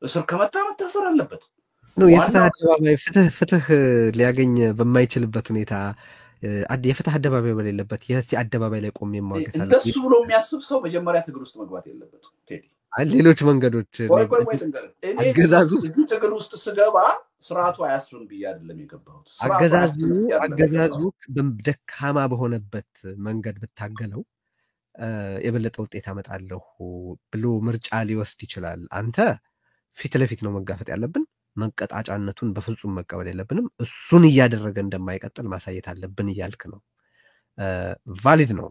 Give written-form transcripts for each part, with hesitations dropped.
እስር ከመጣ መታሰር አለበት ነው የፍትህ አደባባይ ፍትህ ሊያገኝ በማይችልበት ሁኔታ የፍትህ አደባባይ በሌለበት የዚህ አደባባይ ላይ ቆም የማወገት አለ እንደሱ ብሎ የሚያስብ ሰው መጀመሪያ ትግል ውስጥ መግባት የለበትም ቴዲ ሌሎች መንገዶች አገዛዙ እዚህ ትግል ውስጥ ስገባ ስርዓቱ አያስርም ብዬ አይደለም የገባሁት አገዛዙ ደካማ በሆነበት መንገድ ብታገለው የበለጠ ውጤት አመጣለሁ ብሎ ምርጫ ሊወስድ ይችላል አንተ ፊት ለፊት ነው መጋፈጥ ያለብን መንቀጣጫነቱን በፍጹም መቀበል የለብንም እሱን እያደረገ እንደማይቀጥል ማሳየት አለብን እያልክ ነው ቫሊድ ነው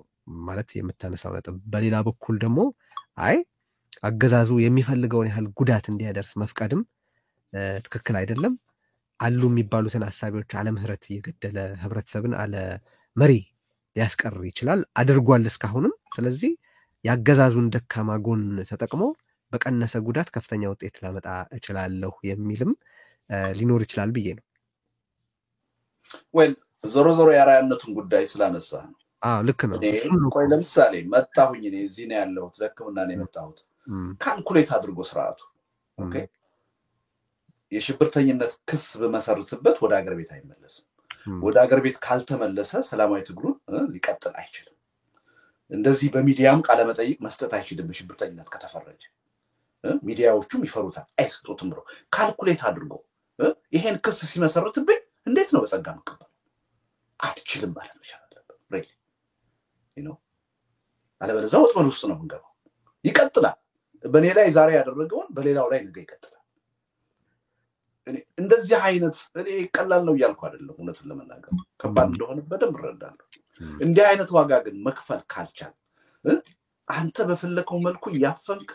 ማለት የምታነሳው ነጥብ በሌላ በኩል ደግሞ አይ አገዛዙ የሚፈልገውን ያህል ጉዳት እንዲያደርስ መፍቀድም ትክክል አይደለም አሉ የሚባሉትን ሐሳቢዎች አለ ምህረት እየገደለ ህብረተሰብን አለ መሪ ሊያስቀር ይችላል አድርጓል እስካሁንም ስለዚህ ያገዛዙን ደካማ ጎን ተጠቅሞ በቀነሰ ጉዳት ከፍተኛ ውጤት ላመጣ እችላለሁ የሚልም ሊኖር ይችላል ብዬ ነው ወይ ዞሮ ያራያነቱን ጉዳይ ስላነሳ ነው ልክ ነው ቆይ ለምሳሌ መጣሁኝ እኔ እዚህ ነው ያለሁት ለክምና ነው የመጣሁት ካልኩሌት አድርጎ ስርዓቱ ኦኬ የሽብርተኝነት ክስ በመሰረትበት ወደ ሀገር ቤት አይመለስም ወደ ሀገር ቤት ካልተመለሰ ሰላማዊ ትግሉን ሊቀጥል አይችልም እንደዚህ በሚዲያም ቃለ መጠይቅ መስጠት አይችልም ሽብርተኝነት ከተፈረጀ ሚዲያዎቹም ይፈሩታል አይስጡትም ብሎ ካልኩሌት አድርጎ ይሄን ክስ ሲመሰርትብኝ እንዴት ነው በጸጋ መቀበል አትችልም ማለት መቻል አለበት ሪሊ አለበለዚያ ወጥመድ ውስጥ ነው የምንገባው ይቀጥላል በኔ ላይ ዛሬ ያደረገውን በሌላው ላይ ነገ ይቀጥላል እንደዚህ አይነት እኔ ቀላል ነው ያልኩ አይደለም እውነቱን ለመናገር ከባድ እንደሆነ በደንብ እረዳለሁ እንዲህ አይነት ዋጋ ግን መክፈል ካልቻል አንተ በፈለከው መልኩ ያፈንክ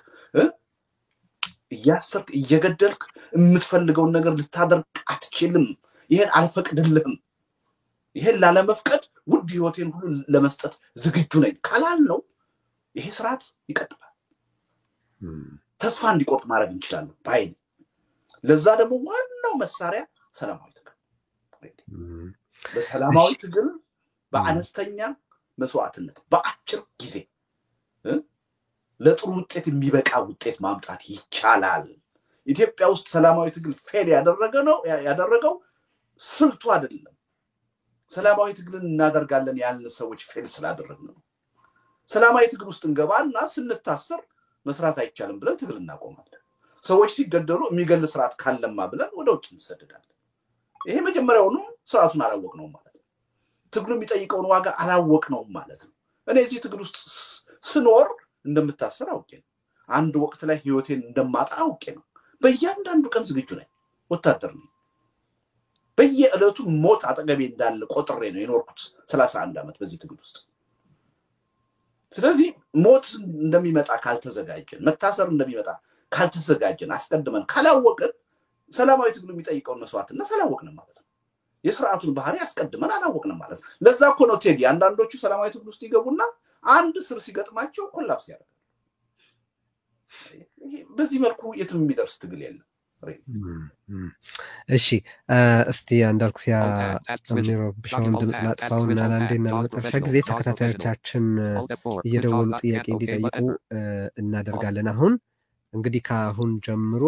ያሰርክ እየገደልክ የምትፈልገውን ነገር ልታደርግ አትችልም ይሄን አልፈቅድልህም ይሄን ላለመፍቀድ ውድ ህይወቴን ሁሉ ለመስጠት ዝግጁ ነኝ ካላል ነው ይሄ ስርዓት ይቀጥላል ተስፋ እንዲቆርጥ ማድረግ እንችላለን ባይ ለዛ ደግሞ ዋናው መሳሪያ ሰላማዊ ትግል በሰላማዊ ትግል በአነስተኛ መስዋዕትነት በአጭር ጊዜ ለጥሩ ውጤት የሚበቃ ውጤት ማምጣት ይቻላል ኢትዮጵያ ውስጥ ሰላማዊ ትግል ፌል ያደረገው ስልቱ አይደለም ሰላማዊ ትግልን እናደርጋለን ያልን ሰዎች ፌል ስላደረግነው ሰላማዊ ትግል ውስጥ እንገባና ስንታሰር መስራት አይቻልም ብለን ትግል እናቆማለን ሰዎች ሲገደሉ የሚገል ስርዓት ካለማ ብለን ወደ ውጭ እንሰደዳለን ይሄ መጀመሪያውኑ ስርዓቱን አላወቅነው ማለት ነው ትግሉ የሚጠይቀውን ዋጋ አላወቅነው ማለት ነው እኔ እዚህ ትግል ውስጥ ስኖር እንደምታሰር አውቄ ነው አንድ ወቅት ላይ ህይወቴን እንደማጣ አውቄ ነው በእያንዳንዱ ቀን ዝግጁ ነኝ ወታደር ነኝ በየዕለቱ ሞት አጠገቤ እንዳለ ቆጥሬ ነው የኖርኩት 31 አመት በዚህ ትግል ውስጥ ስለዚህ ሞት እንደሚመጣ ካልተዘጋጀን መታሰር እንደሚመጣ ካልተዘጋጀን አስቀድመን ካላወቅን ሰላማዊ ትግሉ የሚጠይቀውን መስዋዕትነት አላወቅንም ማለት ነው የሥርዓቱን ባህሪ አስቀድመን አላወቅንም ማለት ነው ለዛ እኮ ነው ቴዲ አንዳንዶቹ ሰላማዊ ትግል ውስጥ ይገቡና አንድ ስር ሲገጥማቸው ኮላፕስ ያደርጋል በዚህ መልኩ የትም የሚደርስ ትግል የለም እሺ እስቲ አንዳልኩት ያ ሚሮብሻውን ድምጽ ማጥፋውና አንዴና ለመጨረሻ ጊዜ ተከታታዮቻችን እየደወሉ ጥያቄ እንዲጠይቁ እናደርጋለን አሁን እንግዲህ ካሁን ጀምሮ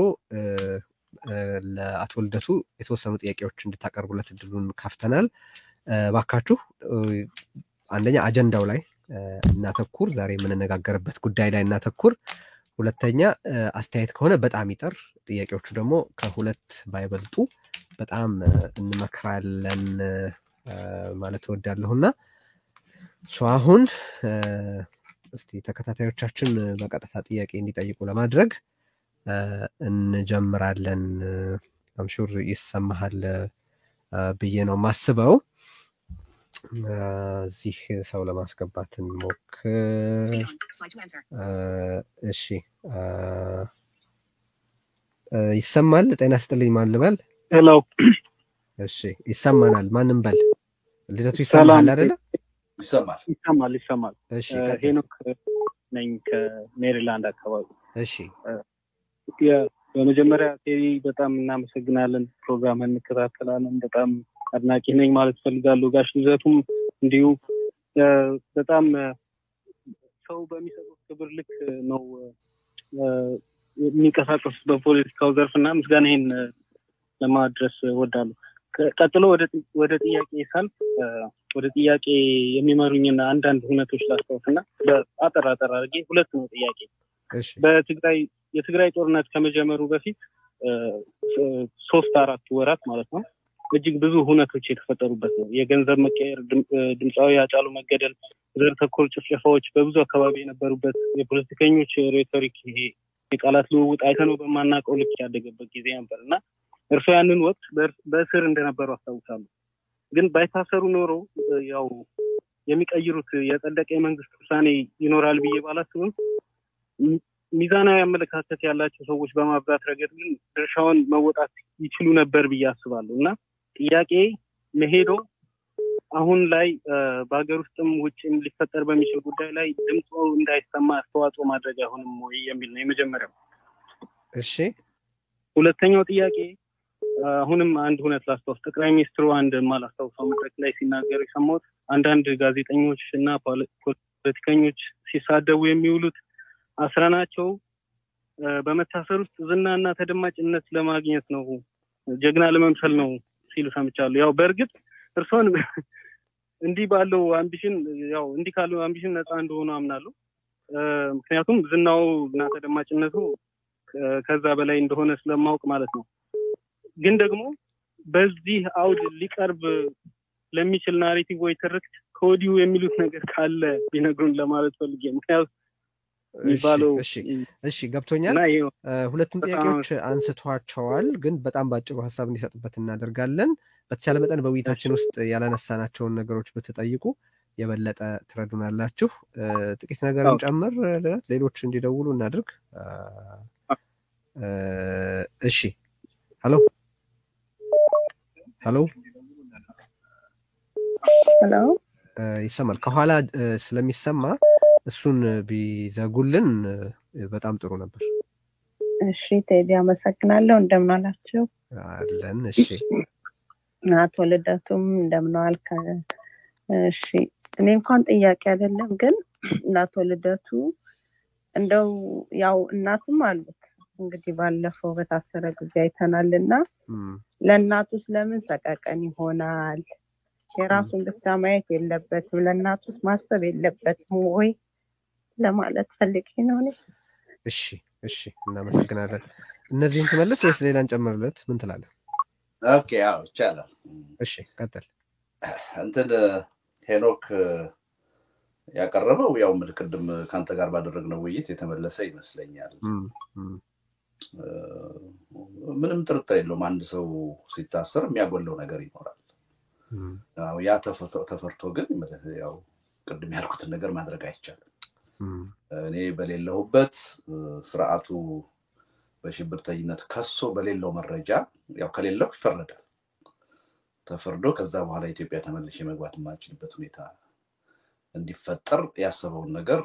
ለአቶ ልደቱ የተወሰኑ ጥያቄዎች እንድታቀርቡለት እድሉን ካፍተናል ባካችሁ አንደኛ አጀንዳው ላይ እናተኩር ዛሬ የምንነጋገርበት ጉዳይ ላይ እናተኩር ሁለተኛ አስተያየት ከሆነ በጣም ይጠር ጥያቄዎቹ ደግሞ ከሁለት ባይበልጡ በጣም እንመክራለን ማለት ወዳለሁና አሁን እስቲ ተከታታዮቻችን በቀጥታ ጥያቄ እንዲጠይቁ ለማድረግ እንጀምራለን አምሹር ይሰማሃል ብዬ ነው ማስበው እዚህ ሰው ለማስገባት እንሞክር እሺ ይሰማል ጤና ይስጥልኝ ማን ልበል ሄሎ እሺ ይሰማናል ማንም በል ልደቱ ይሰማል አይደለ ይሰማል እሺ ሄኖክ ነኝ ከሜሪላንድ አካባቢ እሺ በመጀመሪያ ቴሪ በጣም እናመሰግናለን ፕሮግራምን እንከታተላለን በጣም አድናቂ ነኝ ማለት ፈልጋለሁ ጋሽ ልደቱም እንዲሁ በጣም ሰው በሚሰጠው ክብር ልክ ነው የሚንቀሳቀሱ በፖለቲካው ዘርፍና ምስጋናዬን ለማድረስ እወዳለሁ። ቀጥሎ ወደ ጥያቄ ሳልፍ ወደ ጥያቄ የሚመሩኝና አንዳንድ ሁነቶች ላስታውስና በአጠር አድርጌ ሁለት ነው ጥያቄ። የትግራይ ጦርነት ከመጀመሩ በፊት 3-4 ወራት ማለት ነው እጅግ ብዙ ሁነቶች የተፈጠሩበት ነው። የገንዘብ መቀየር፣ ድምፃዊ ሃጫሉ መገደል፣ ዘር ተኮር ጭፍጨፋዎች በብዙ አካባቢ የነበሩበት የፖለቲከኞች ሬቶሪክ ይሄ የቃላት ልውውጥ አይተነው በማናውቀው ልክ ያደገበት ጊዜ ነበርና እርሱ ያንን ወቅት በእስር እንደነበሩ አስታውሳለሁ። ግን ባይታሰሩ ኖሮ ያው የሚቀይሩት የጸደቀ የመንግስት ውሳኔ ይኖራል ብዬ ባላስብም ሚዛናዊ አመለካከት ያላቸው ሰዎች በማብዛት ረገድ ግን ድርሻውን መወጣት ይችሉ ነበር ብዬ አስባለሁ እና ጥያቄ መሄዶ አሁን ላይ በአገር ውስጥም ውጭም ሊፈጠር በሚችል ጉዳይ ላይ ድምፁ እንዳይሰማ አስተዋጽኦ ማድረግ አይሆንም ወይ የሚል ነው የመጀመሪያው። እሺ፣ ሁለተኛው ጥያቄ አሁንም አንድ ሁነት ላስታውስ። ጠቅላይ ሚኒስትሩ አንድ ማላስታውሰው መድረክ ላይ ሲናገሩ የሰማሁት አንዳንድ ጋዜጠኞች እና ፖለቲከኞች ሲሳደቡ የሚውሉት አስረናቸው በመታሰር ውስጥ ዝናና ተደማጭነት ለማግኘት ነው፣ ጀግና ለመምሰል ነው ሲሉ ሰምቻለሁ። ያው በእርግጥ እርሶን እንዲህ ባለው አምቢሽን ያው እንዲህ ካለው አምቢሽን ነፃ እንደሆነ አምናለሁ። ምክንያቱም ዝናው እና ተደማጭነቱ ከዛ በላይ እንደሆነ ስለማውቅ ማለት ነው። ግን ደግሞ በዚህ አውድ ሊቀርብ ለሚችል ናሬቲቭ ወይ ትርክት ከወዲሁ የሚሉት ነገር ካለ ቢነግሩን ለማለት ፈልጌ። ምክንያቱም እሺ ገብቶኛል። ሁለቱም ጥያቄዎች አንስቷቸዋል፣ ግን በጣም ባጭሩ ሀሳብ እንዲሰጥበት እናደርጋለን። በተቻለ መጠን በውይይታችን ውስጥ ያላነሳናቸውን ነገሮች ብትጠይቁ የበለጠ ትረዱናላችሁ። ጥቂት ነገር እንጨምር፣ ሌሎች እንዲደውሉ እናድርግ። እሺ፣ ሄሎ ይሰማል? ከኋላ ስለሚሰማ እሱን ቢዘጉልን በጣም ጥሩ ነበር። እሺ ቴዲ አመሰግናለሁ። እንደምን አላችሁ? አለን። እሺ አቶ ልደቱም እንደምን ዋልክ? እሺ እኔ እንኳን ጥያቄ አይደለም፣ ግን አቶ ልደቱ እንደው ያው እናቱም አሉት እንግዲህ ባለፈው በታሰረ ጊዜ አይተናልና ለእናቱስ ለምን ሰቀቀን ይሆናል? የራሱን ብቻ ማየት የለበትም? ለእናቱስ ማሰብ የለበትም ወይ ለማለት ፈልጌ ነው። እሺ እናመሰግናለን። እነዚህን ትመልስ ወይስ ሌላ እንጨምርለት? ምን ትላለህ? ኦኬ ያው ይቻላል። እሺ ቀጥል። እንትን ሄኖክ ያቀረበው ያው ቅድም ካንተ ጋር ባደረግነው ውይይት የተመለሰ ይመስለኛል። ምንም ጥርጥር የለውም አንድ ሰው ሲታሰር የሚያጎለው ነገር ይኖራል። ያ ተፈርቶ ግን ያው ቅድም ያልኩትን ነገር ማድረግ አይቻልም። እኔ በሌለሁበት ስርዓቱ በሽብርተኝነት ከሶ በሌለው መረጃ ያው ከሌለው ይፈረዳል። ተፈርዶ ከዛ በኋላ ኢትዮጵያ ተመልሼ መግባት የማልችልበት ሁኔታ እንዲፈጠር ያሰበውን ነገር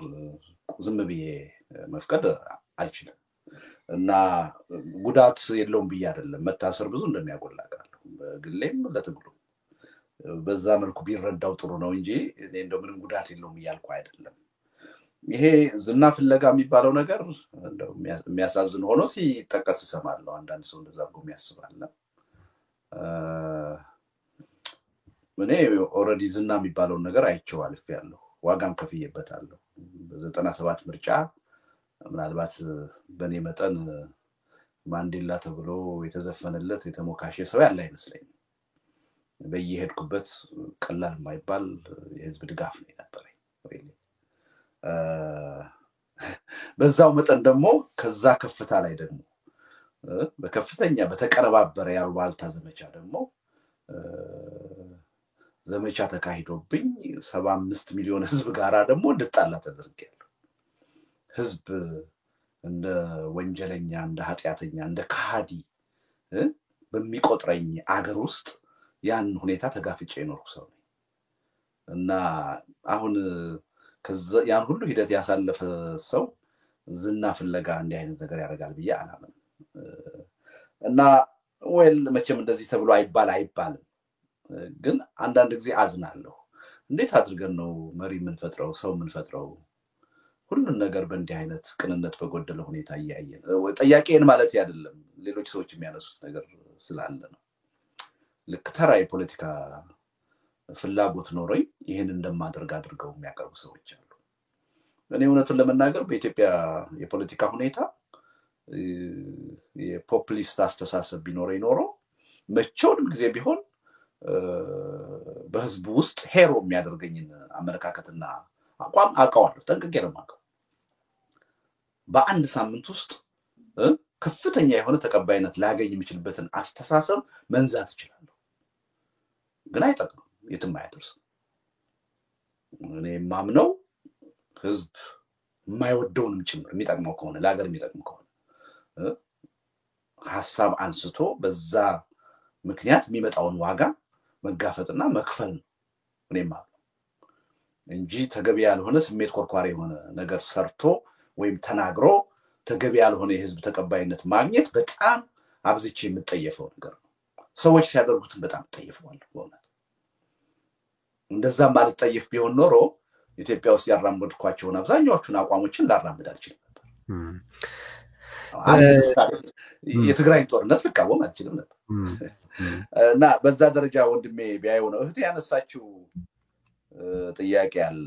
ዝም ብዬ መፍቀድ አይችልም እና ጉዳት የለውም ብዬ አይደለም። መታሰር ብዙ እንደሚያጎላ አውቃለሁ። በግሌም ለትግሉ በዛ መልኩ ቢረዳው ጥሩ ነው እንጂ እኔ እንደው ምንም ጉዳት የለውም እያልኩ አይደለም። ይሄ ዝና ፍለጋ የሚባለው ነገር እንደው የሚያሳዝን ሆኖ ሲጠቀስ እሰማለሁ። አንዳንድ ሰው እንደዛ አድርጎ የሚያስባል። እኔ ኦልሬዲ ዝና የሚባለውን ነገር አይቼው አልፌያለሁ፣ ዋጋም ከፍዬበታለሁ። በ97 ምርጫ ምናልባት በእኔ መጠን ማንዴላ ተብሎ የተዘፈነለት የተሞካሸ ሰው ያለ አይመስለኝም። በየሄድኩበት ቀላል የማይባል የህዝብ ድጋፍ ነው የነበረኝ። በዛው መጠን ደግሞ ከዛ ከፍታ ላይ ደግሞ በከፍተኛ በተቀረባበረ ያልባልታ ዘመቻ ደግሞ ዘመቻ ተካሂዶብኝ 75 ሚሊዮን ህዝብ ጋራ ደግሞ እንድጣላ ተደርጌያለሁ። ህዝብ እንደ ወንጀለኛ፣ እንደ ኃጢያተኛ፣ እንደ ካዲ በሚቆጥረኝ አገር ውስጥ ያን ሁኔታ ተጋፍጬ የኖርኩ ሰው ነኝ እና አሁን ያን ሁሉ ሂደት ያሳለፈ ሰው ዝና ፍለጋ እንዲህ አይነት ነገር ያደርጋል ብዬ አላምንም። እና መቼም እንደዚህ ተብሎ አይባልም፣ ግን አንዳንድ ጊዜ አዝናለሁ። እንዴት አድርገን ነው መሪ የምንፈጥረው፣ ሰው የምንፈጥረው? ሁሉን ነገር በእንዲህ አይነት ቅንነት በጎደለ ሁኔታ እያየን ጠያቄን ማለት አይደለም ሌሎች ሰዎች የሚያነሱት ነገር ስላለ ነው ልክ ተራ የፖለቲካ ፍላጎት ኖሮኝ ይሄን እንደማደርግ አድርገው የሚያቀርቡ ሰዎች አሉ እኔ እውነቱን ለመናገር በኢትዮጵያ የፖለቲካ ሁኔታ የፖፑሊስት አስተሳሰብ ቢኖር ይኖር መቼውንም ጊዜ ቢሆን በህዝብ ውስጥ ሄሮ የሚያደርገኝን አመለካከትና አቋም አውቀዋለሁ ጠንቅቄ ነው የማውቀው በአንድ ሳምንት ውስጥ ከፍተኛ የሆነ ተቀባይነት ላገኝ የሚችልበትን አስተሳሰብ መንዛት ይችላል ግን አይጠቅም የትም አያደርስም እኔ ማምነው ህዝብ የማይወደውንም ጭምር የሚጠቅመው ከሆነ ለሀገር የሚጠቅም ከሆነ ሐሳብ አንስቶ በዛ ምክንያት የሚመጣውን ዋጋ መጋፈጥና መክፈል እኔ ማምነው እንጂ ተገቢ ያልሆነ ስሜት ኮርኳሪ የሆነ ነገር ሰርቶ ወይም ተናግሮ ተገቢ ያልሆነ የህዝብ ተቀባይነት ማግኘት በጣም አብዝቼ የምጠየፈው ነገር ነው ሰዎች ሲያደርጉትን በጣም ጠይፈዋል በእውነት እንደዛ ማለት ጠይፍ ቢሆን ኖሮ ኢትዮጵያ ውስጥ ያራመድኳቸውን አብዛኛዎቹን አቋሞችን ላራመድ አልችልም ነበር የትግራይ ጦርነት ልቃወም አልችልም ነበር እና በዛ ደረጃ ወንድሜ ቢያየው ነው እህቴ ያነሳችው ጥያቄ አለ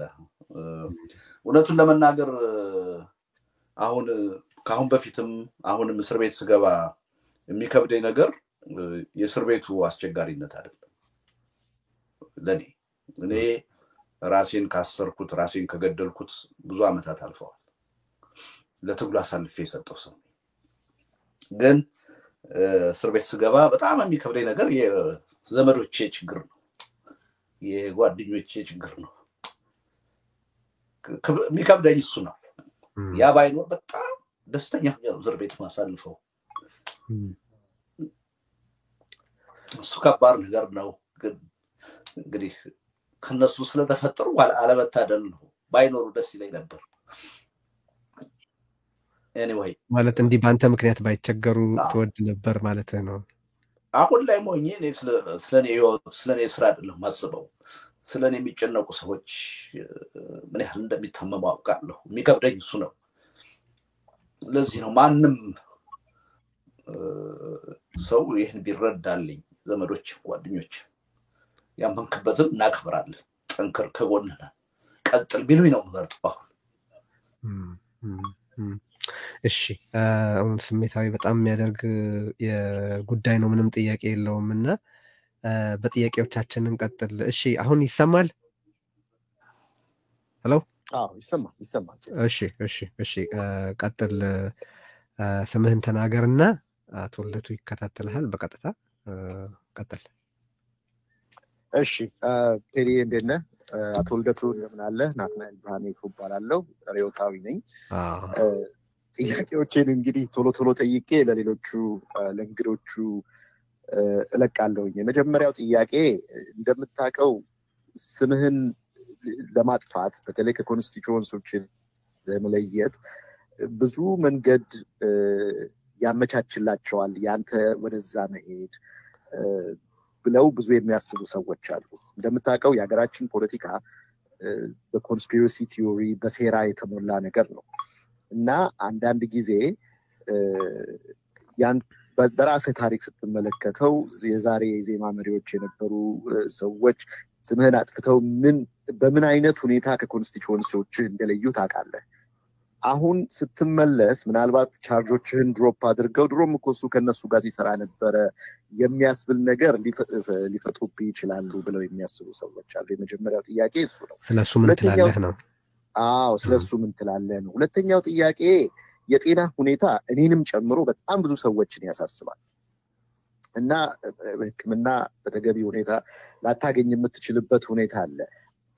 እውነቱን ለመናገር አሁን በፊትም አሁንም እስር ቤት ስገባ የሚከብደኝ ነገር የእስር ቤቱ አስቸጋሪነት አይደለም ለኔ እኔ ራሴን ካሰርኩት ራሴን ከገደልኩት ብዙ አመታት አልፈዋል ለትግሉ አሳልፌ የሰጠው ሰው ግን እስር ቤት ስገባ በጣም የሚከብደኝ ነገር የዘመዶቼ ችግር ነው የጓደኞቼ ችግር ነው የሚከብደኝ እሱ ነው ያ ባይኖር በጣም ደስተኛ ነው እስር ቤት ማሳልፈው እሱ ከባድ ነገር ነው ግን እንግዲህ ከነሱ ስለተፈጠሩ አለመታደል ነው ባይኖሩ ደስ ይለኝ ነበር anyway ማለት እንዲህ ባንተ ምክንያት ባይቸገሩ ተወድ ነበር ማለት ነው አሁን ላይ ሞኝ እኔ ስለኔ ስራ አይደለም ማስበው ስለኔ የሚጨነቁ ሰዎች ምን ያህል እንደሚታመሙ አውቃለሁ የሚከብደኝ እሱ ነው ለዚህ ነው ማንም ሰው ይሄን ቢረዳልኝ ዘመዶች ጓደኞች ያመንክበትን እናከብራለን ጠንከር ከጎንና ቀጥል ቢሉኝ ነው የምመርጠው እሺ አሁን ስሜታዊ በጣም የሚያደርግ የጉዳይ ነው ምንም ጥያቄ የለውምና በጥያቄዎቻችን እንቀጥል እሺ አሁን ይሰማል ሄሎ ይሰማል እሺ ቀጥል ስምህን ተናገርና አቶ ልደቱ ይከታተልሃል በቀጥታ ቀጥል እሺ ቴዲ እንደነ አቶ ልደቱ እንደምን አለ ናትናኤል ብርሃኔ ይባላለሁ ሪዮታዊ ነኝ ጥያቄዎችን እንግዲህ ቶሎ ጠይቄ ለሌሎቹ ለእንግዶቹ እለቃለሁኝ የመጀመሪያው ጥያቄ እንደምታውቀው ስምህን ለማጥፋት በተለይ ከኮንስቲቹዌንሶች ለመለየት ብዙ መንገድ ያመቻችላቸዋል ያንተ ወደዛ መሄድ ብለው ብዙ የሚያስቡ ሰዎች አሉ እንደምታውቀው የሀገራችን ፖለቲካ በኮንስፒረሲ ቲዮሪ በሴራ የተሞላ ነገር ነው እና አንዳንድ ጊዜ በራሴ ታሪክ ስትመለከተው የዛሬ የዜማ መሪዎች የነበሩ ሰዎች ስምህን አጥፍተው በምን አይነት ሁኔታ ከኮንስቲቹዌንሲዎች እንደለዩ ታውቃለህ አሁን ስትመለስ ምናልባት ቻርጆችህን ድሮፕ አድርገው ድሮም እኮ እሱ ከነሱ ጋር ሲሰራ ነበረ የሚያስብል ነገር ሊፈጥሩብህ ይችላሉ ብለው የሚያስቡ ሰዎች አሉ የመጀመሪያው ጥያቄ እሱ ነው ስለሱ ምን ትላለህ ነው ስለሱ ምን ትላለህ ነው ሁለተኛው ጥያቄ የጤና ሁኔታ እኔንም ጨምሮ በጣም ብዙ ሰዎችን ያሳስባል እና ህክምና በተገቢ ሁኔታ ላታገኝ የምትችልበት ሁኔታ አለ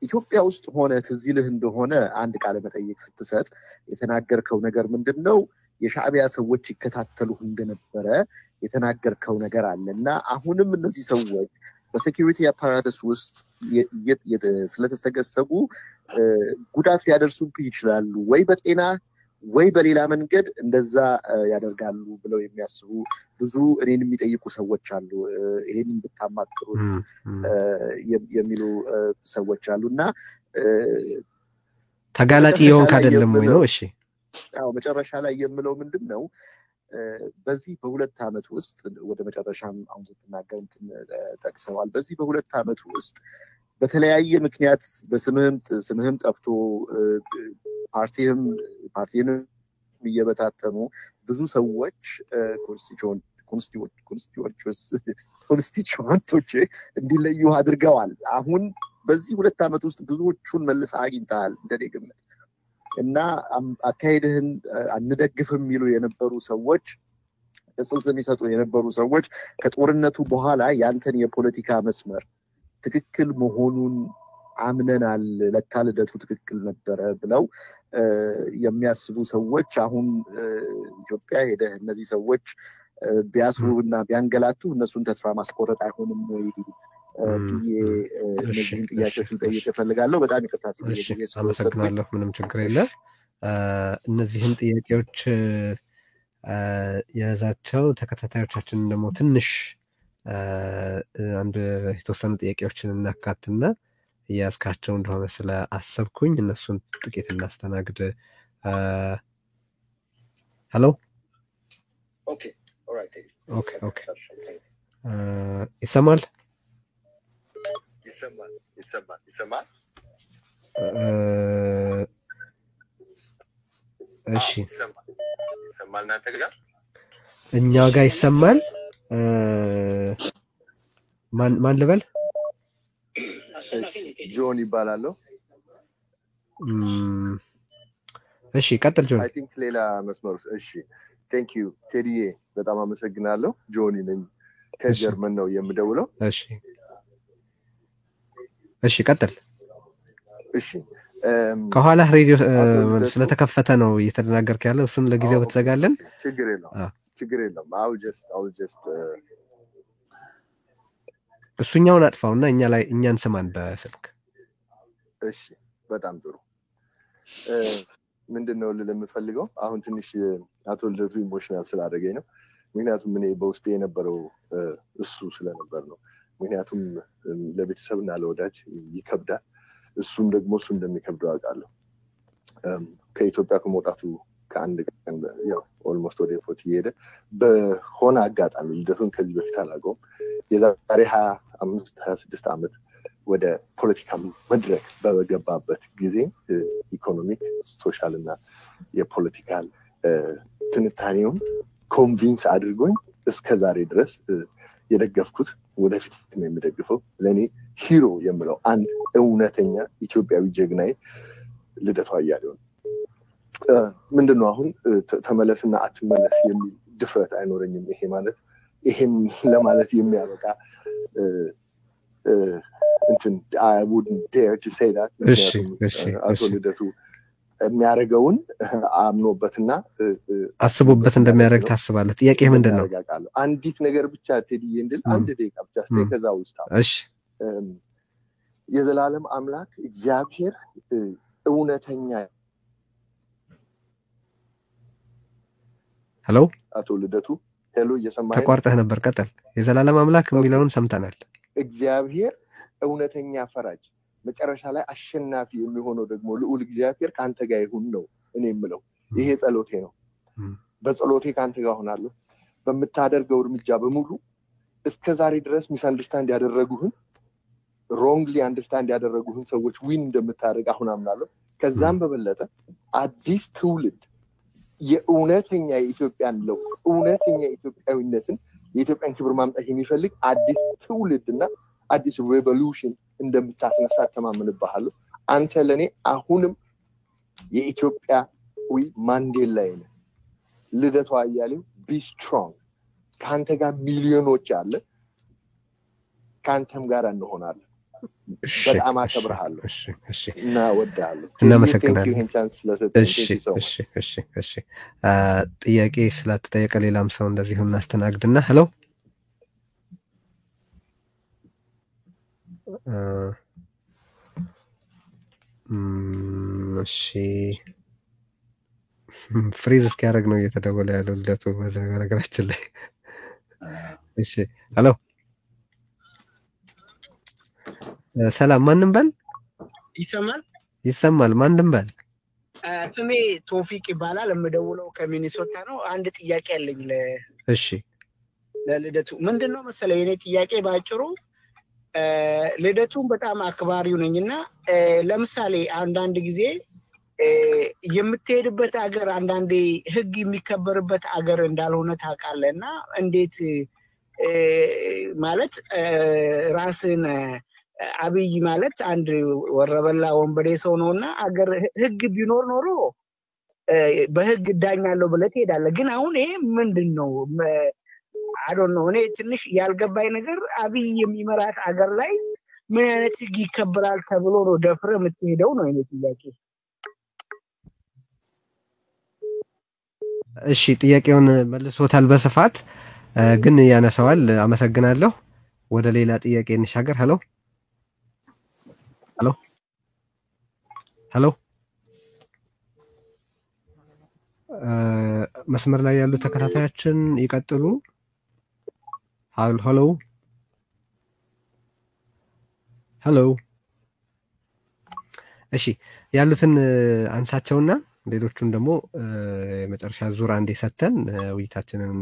ኢትዮጵያ ውስጥ ሆነ ትዝልህ እንደሆነ አንድ ቃለ መጠይቅ ስትሰጥ የተናገርከው ነገር ምንድነው የሻዕቢያ ሰዎች ይከታተሉህ እንደነበረ የተናገርከው ነገር አለና አሁንም እነዚህ ሰዎች በሴኩሪቲ አፓራተስ ውስጥ ስለተሰገሰጉ ጉዳት ሊያደርሱብህ ይችላሉ ወይ በጤና ወይ በሌላ መንገድ እንደዛ ያደርጋሉ ብለው የሚያስቡ ብዙ እኔን የሚጠይቁ ሰዎች አሉ ይሄንን ብታማክሩት የሚሉ ሰዎች አሉና ተጋላጭ የሆንክ አይደለም ወይ ነው? እሺ ያው መጨረሻ ላይ የምለው ምንድነው በዚህ በሁለት ዓመት ውስጥ ወደ መጨረሻም አሁን ስትናገር ጠቅሰዋል። በዚህ በሁለት ዓመት ውስጥ በተለያየ ምክንያት ስምህም ጠፍቶ ፓርቲህን እየበታተኑ ብዙ ሰዎች ኮንስቲቹዌንቶች እንዲለዩ አድርገዋል። አሁን በዚህ ሁለት ዓመት ውስጥ ብዙዎቹን መልሰህ አግኝተሃል እንደኔ ግምት እና አካሄድህን አንደግፍም የሚሉ የነበሩ ሰዎች ጽንስ የሚሰጡ የነበሩ ሰዎች ከጦርነቱ በኋላ ያንተን የፖለቲካ መስመር ትክክል መሆኑን አምነናል፣ ለካ ልደቱ ትክክል ነበረ ብለው የሚያስቡ ሰዎች አሁን ኢትዮጵያ ሄደህ እነዚህ ሰዎች ቢያስሩ እና ቢያንገላቱ እነሱን ተስፋ ማስቆረጥ አይሆንም ወይ ብዬ እነዚህን ጥያቄዎች ልጠይቅ እፈልጋለሁ። በጣም ይቅርታ። አመሰግናለሁ። ምንም ችግር የለም። እነዚህን ጥያቄዎች የያዛቸው ተከታታዮቻችንን ደግሞ ትንሽ አንድ የተወሰኑ ጥያቄዎችን እናካትና እያስካቸው እንደሆነ ስለ አሰብኩኝ እነሱን ጥቂት እናስተናግድ። ሄሎ ኦኬ ይሰማል? ይሰማል። እሺ ይሰማል። እናንተ ጋር እኛ ጋር ይሰማል። ማን ልበል? ጆን ይባላል። እሺ ቀጥል ጆን። አይ ቲንክ ሌላ መስመር። እሺ ቴንክ ዩ ቴዲዬ፣ በጣም አመሰግናለሁ። ጆኒ ነኝ ከጀርመን ነው የምደውለው። እሺ ቀጥል። እሺ ከኋላ ሬዲዮ ስለተከፈተ ነው እየተናገርክ ያለው። እሱን ለጊዜው ብትዘጋለን ችግር የለም። አው ጀስት እሱኛውን አጥፋውና እኛን ስማን በስልክ። እሺ በጣም ጥሩ። ምንድነው ለምፈልገው አሁን ትንሽ አቶ ልደቱ ኢሞሽናል ስላደረገኝ ነው። ምክንያቱም እኔ በውስጤ የነበረው እሱ ስለነበር ነው። ምክንያቱም ለቤተሰብና ለወዳጅ ይከብዳል። እሱም ደግሞ እሱ እንደሚከብደው አውቃለሁ። ከኢትዮጵያ ከመውጣቱ ከአንድ ቀን ያው ኦልሞስት ወደ ኤርፖርት እየሄደ በሆነ አጋጣሚ ልደቱን ከዚህ በፊት አላውቀውም። የዛሬ 25-26 ዓመት ወደ ፖለቲካ መድረክ በገባበት ጊዜ ኢኮኖሚክ፣ ሶሻል እና የፖለቲካል ትንታኔውን ኮንቪንስ አድርጎኝ እስከ ዛሬ ድረስ የደገፍኩት ወደፊት የሚደግፈው ለእኔ ሂሮ የምለው አንድ እውነተኛ ኢትዮጵያዊ ጀግናዬ ልደቱ አያሌው ነው። ምንድነው አሁን ተመለስና አትመለስ የሚል ድፍረት አይኖረኝም። ይሄን ለማለት የሚያበቃ እንትን I wouldn't dare to say that። አቶ ልደቱ የሚያደርገውን አምኖበትና አስቦበት እንደሚያደርግ ታስባለህ? ጥያቄ ምንድን ነው? አንዲት ነገር ብቻ ቴዲዬ እንድል አንድ ደቂቃ ብቻ ከዛ ውስጥ እሺ የዘላለም አምላክ እግዚአብሔር እውነተኛ ሄሎ አቶ ልደቱ ሄሎ እየሰማኸኝ? ተቋርጠህ ነበር። ቀጥል። የዘላለም አምላክ የሚለውን ሰምተናል። እግዚአብሔር እውነተኛ ፈራጅ፣ መጨረሻ ላይ አሸናፊ የሚሆነው ደግሞ ልዑል እግዚአብሔር ከአንተ ጋር ይሁን ነው እኔ የምለው። ይሄ ጸሎቴ ነው። በጸሎቴ ከአንተ ጋር ሆናለሁ። በምታደርገው እርምጃ በሙሉ እስከ ዛሬ ድረስ ሚስ አንደርስታንድ ያደረጉህን ሮንግሊ አንደርስታንድ ያደረጉህን ሰዎች ዊን እንደምታደርግ አሁን አምናለሁ። ከዛም በበለጠ አዲስ ትውልድ የእውነተኛ የኢትዮጵያን ለውጥ፣ እውነተኛ የኢትዮጵያዊነትን፣ የኢትዮጵያን ክብር ማምጣት የሚፈልግ አዲስ ትውልድና አዲስ ሬቮሉሽን እንደምታስነሳ ተማመንብሃለሁ። አንተ ለኔ አሁንም የኢትዮጵያዊ ማንዴላ ነህ። ልደቱ አያሌው ቢ ስትሮንግ። ከአንተ ጋር ሚሊዮኖች አለ፣ ከአንተም ጋር እንሆናለን። በጣም አከብርሃለሁ እና እወድሃለሁ። እናመሰግናለን። ጥያቄ ስለተጠየቀ ሌላም ሰው እንደዚሁ እናስተናግድና ሄሎ እሺ ፍሪዝ እስኪያደርግ ነው እየተደወለ ያለው ልደቱ በነገራችን ላይ። እሺ ሄሎ ሰላም፣ ማንም በል። ይሰማል? ይሰማል። ማንም በል። ስሜ ቶፊቅ ይባላል የምደውለው ከሚኒሶታ ነው አንድ ጥያቄ አለኝ እሺ ለልደቱ ምንድነው መሰለኝ የኔ ጥያቄ ባጭሩ ልደቱን በጣም አክባሪው ነኝና ለምሳሌ አንዳንድ ጊዜ የምትሄድበት ሀገር አንዳንዴ ህግ የሚከበርበት ሀገር እንዳልሆነ ታውቃለህና እንዴት ማለት ራስን አብይ ማለት አንድ ወረበላ ወንበዴ ሰው ነውና ሀገር ህግ ቢኖር ኖሮ በህግ ዳኛለሁ ብለህ ትሄዳለህ ግን አሁን ይሄ ምንድነው I don't know እኔ ትንሽ ያልገባኝ ነገር አብይ የሚመራት ሀገር ላይ ምን አይነት ህግ ይከበራል ተብሎ ነው ደፍረ የምትሄደው ነው የኔ ጥያቄ እሺ ጥያቄውን መልሶታል በስፋት ግን ያነሳዋል አመሰግናለሁ ወደ ሌላ ጥያቄ እንሻገር ሄሎ ሄሎ ሄሎ መስመር ላይ ያሉ ተከታታዮችን ይቀጥሉ ሄሎ ሄሎ እሺ ያሉትን አንሳቸውና ሌሎቹን ደግሞ የመጨረሻ ዙር አንዴ ሰተን ውይይታችንን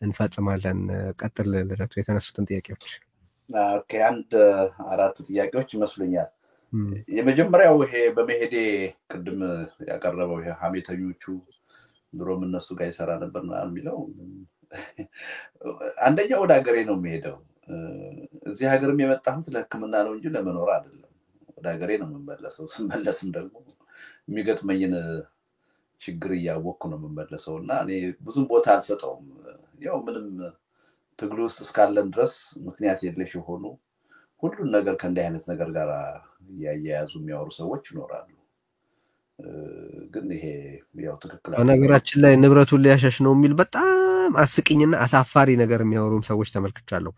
እንፈጽማለን ቀጥል ለረቱ የተነሱትን ጥያቄዎች ኦኬ አንድ አራት ጥያቄዎች ይመስሉኛል የመጀመሪያው ይሄ በመሄዴ ቅድም ያቀረበው ይሄ ሀሜተኞቹ ድሮም እነሱ ጋር ይሰራ ነበር ማለት የሚለው አንደኛው ወደ ሀገሬ ነው የሚሄደው እዚህ ሀገርም የመጣሁት ለሕክምና ነው እንጂ ለመኖር አይደለም ወደ ሀገሬ ነው የምመለሰው ስመለስም ደግሞ የሚገጥመኝን ችግር እያወቅኩ ነው የምመለሰውና እኔ ብዙም ቦታ አልሰጠውም ያው ምንም ትግሉ ውስጥ እስካለን ድረስ ምክንያት የለሽ የሆኑ ሁሉን ነገር ከእንዲህ አይነት ነገር ጋር ያያያዙ የሚያወሩ ሰዎች ይኖራሉ ግን ይሄ ያው ትክክል ነገራችን ላይ ንብረቱን ሊያሸሽ ነው የሚል በጣም አስቂኝና አሳፋሪ ነገር የሚያወሩም ሰዎች ተመልክቻለሁ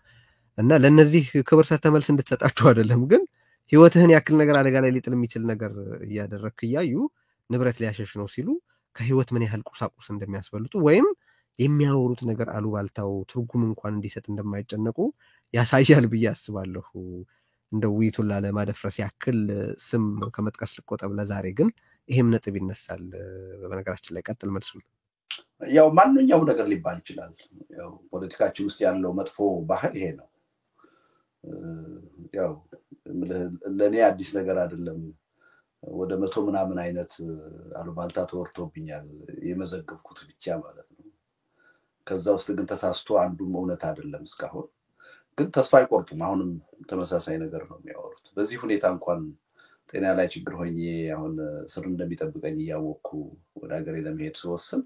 እና ለነዚህ ክብር ሰተመልስ እንድትሰጣቸው አይደለም ግን ህይወትህን ያክል ነገር አደጋ ላይ ሊጥል የሚችል ነገር እያደረክ ያዩ ንብረት ሊያሸሽ ነው ሲሉ ከህይወት ምን ያህል ቁሳቁስ እንደሚያስበልጡ ወይም የሚያወሩት ነገር አሉባልታው ትርጉም እንኳን እንዲሰጥ እንደማይጨነቁ ያሳያል ብዬ አስባለሁ እንደው ውይይቱን ላለማደፍረስ ያክል ስም ከመጥቀስ ልቆጠብ ለዛሬ ግን ይሄም ነጥብ ይነሳል በነገራችን ላይ ቀጥል መልሱ ያው ማንኛውም ነገር ሊባል ይችላል ያው ፖለቲካችን ውስጥ ያለው መጥፎ ባህል ይሄ ነው ያው ለኔ አዲስ ነገር አይደለም ወደ 100 ምናምን አይነት አሉባልታ ተወርቶብኛል የመዘገብኩት ብቻ ማለት ነው ከዛ ውስጥ ግን ተሳስቶ አንዱም እውነት አይደለም እስካሁን ግን ተስፋ አይቆርጡም አሁንም ተመሳሳይ ነገር ነው የሚያወሩት በዚህ ሁኔታ እንኳን ጤና ላይ ችግር ሆኜ አሁን ስር እንደሚጠብቀኝ ያወቅኩ ወደ ሀገሬ ለመሄድ ስወስን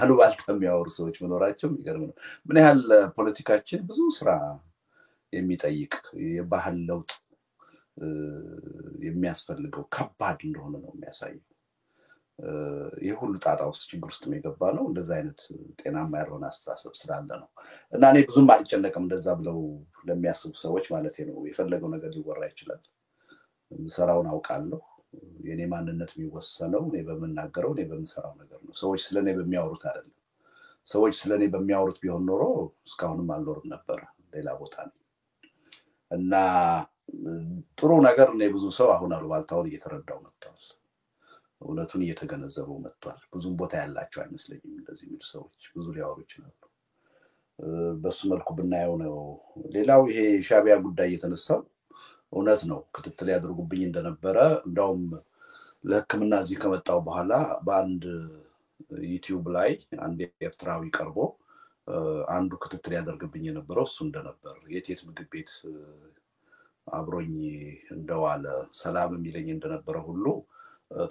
አሉባልታ የሚያወሩ ሰዎች መኖራቸው የሚገርም ነው ምን ያህል ፖለቲካችን ብዙ ስራ የሚጠይቅ የባህል ለውጥ የሚያስፈልገው ከባድ እንደሆነ ነው የሚያሳየው የሁሉ ጣጣ ውስጥ ችግር ውስጥ የገባ ነው እንደዛ አይነት ጤናማ ያልሆነ አስተሳሰብ ስላለ ነው እና እኔ ብዙም አልጨነቅም እንደዛ ብለው ለሚያስቡ ሰዎች ማለት ነው የፈለገው ነገር ሊወራ ይችላል ሰራውን አውቃለሁ የኔ ማንነት የሚወሰነው እኔ በመናገረው እኔ በመሰራው ነገር ነው ሰዎች ስለኔ በሚያወሩት አይደለም ሰዎች ስለኔ በሚያወሩት ቢሆን ኖሮ እስካሁንም አልኖርም ነበር ሌላ ቦታ ነው እና ጥሩ ነገር ነው ብዙ ሰው አሁን አሉባልታውን እየተረዳው መጥቷል እውነቱን እየተገነዘበው መጥቷል ብዙም ቦታ ያላቸው አይመስለኝም እንደዚህ የሚሉ ሰዎች ብዙ ሊያወሩ ይችላሉ በሱ መልኩ ብናየው ነው ሌላው ይሄ ሻቢያ ጉዳይ የተነሳው እውነት ነው ክትትል ያደርጉብኝ እንደነበረ እንደውም ለሕክምና እዚህ ከመጣው በኋላ በአንድ ዩቲዩብ ላይ አንድ ኤርትራዊ ቀርቦ አንዱ ክትትል ያደርግብኝ የነበረው እሱ እንደነበር የቴት ምግብ ቤት አብሮኝ እንደዋለ ሰላም የሚለኝ እንደነበረ ሁሉ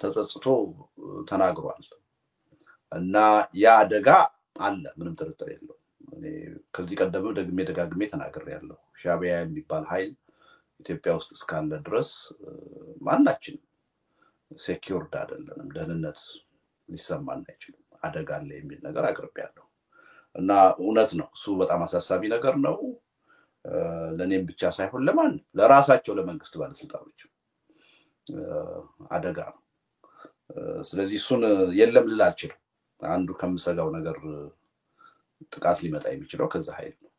ተጸጽቶ ተናግሯል እና ያ አደጋ አለ ምንም ጥርጥር የለውም እኔ ከዚህ ቀደም ደጋግሜ ተናግሬያለሁ ሻቢያ የሚባል ኃይል ኢትዮጵያ ውስጥ እስካለ ድረስ ማናችን ሴኩርድ አይደለንም ደህንነት ሊሰማን አይችልም አደጋ አለ የሚል ነገር አቅርቤያለሁ እና እውነት ነው እሱ በጣም አሳሳቢ ነገር ነው ለኔም ብቻ ሳይሆን ለማን ለራሳቸው ለመንግስት ባለስልጣኖች አደጋ ነው ስለዚህ እሱን የለም ልል አልችልም አንዱ ከምሰጋው ነገር ጥቃት ሊመጣ የሚችለው ከዛ ኃይል ነው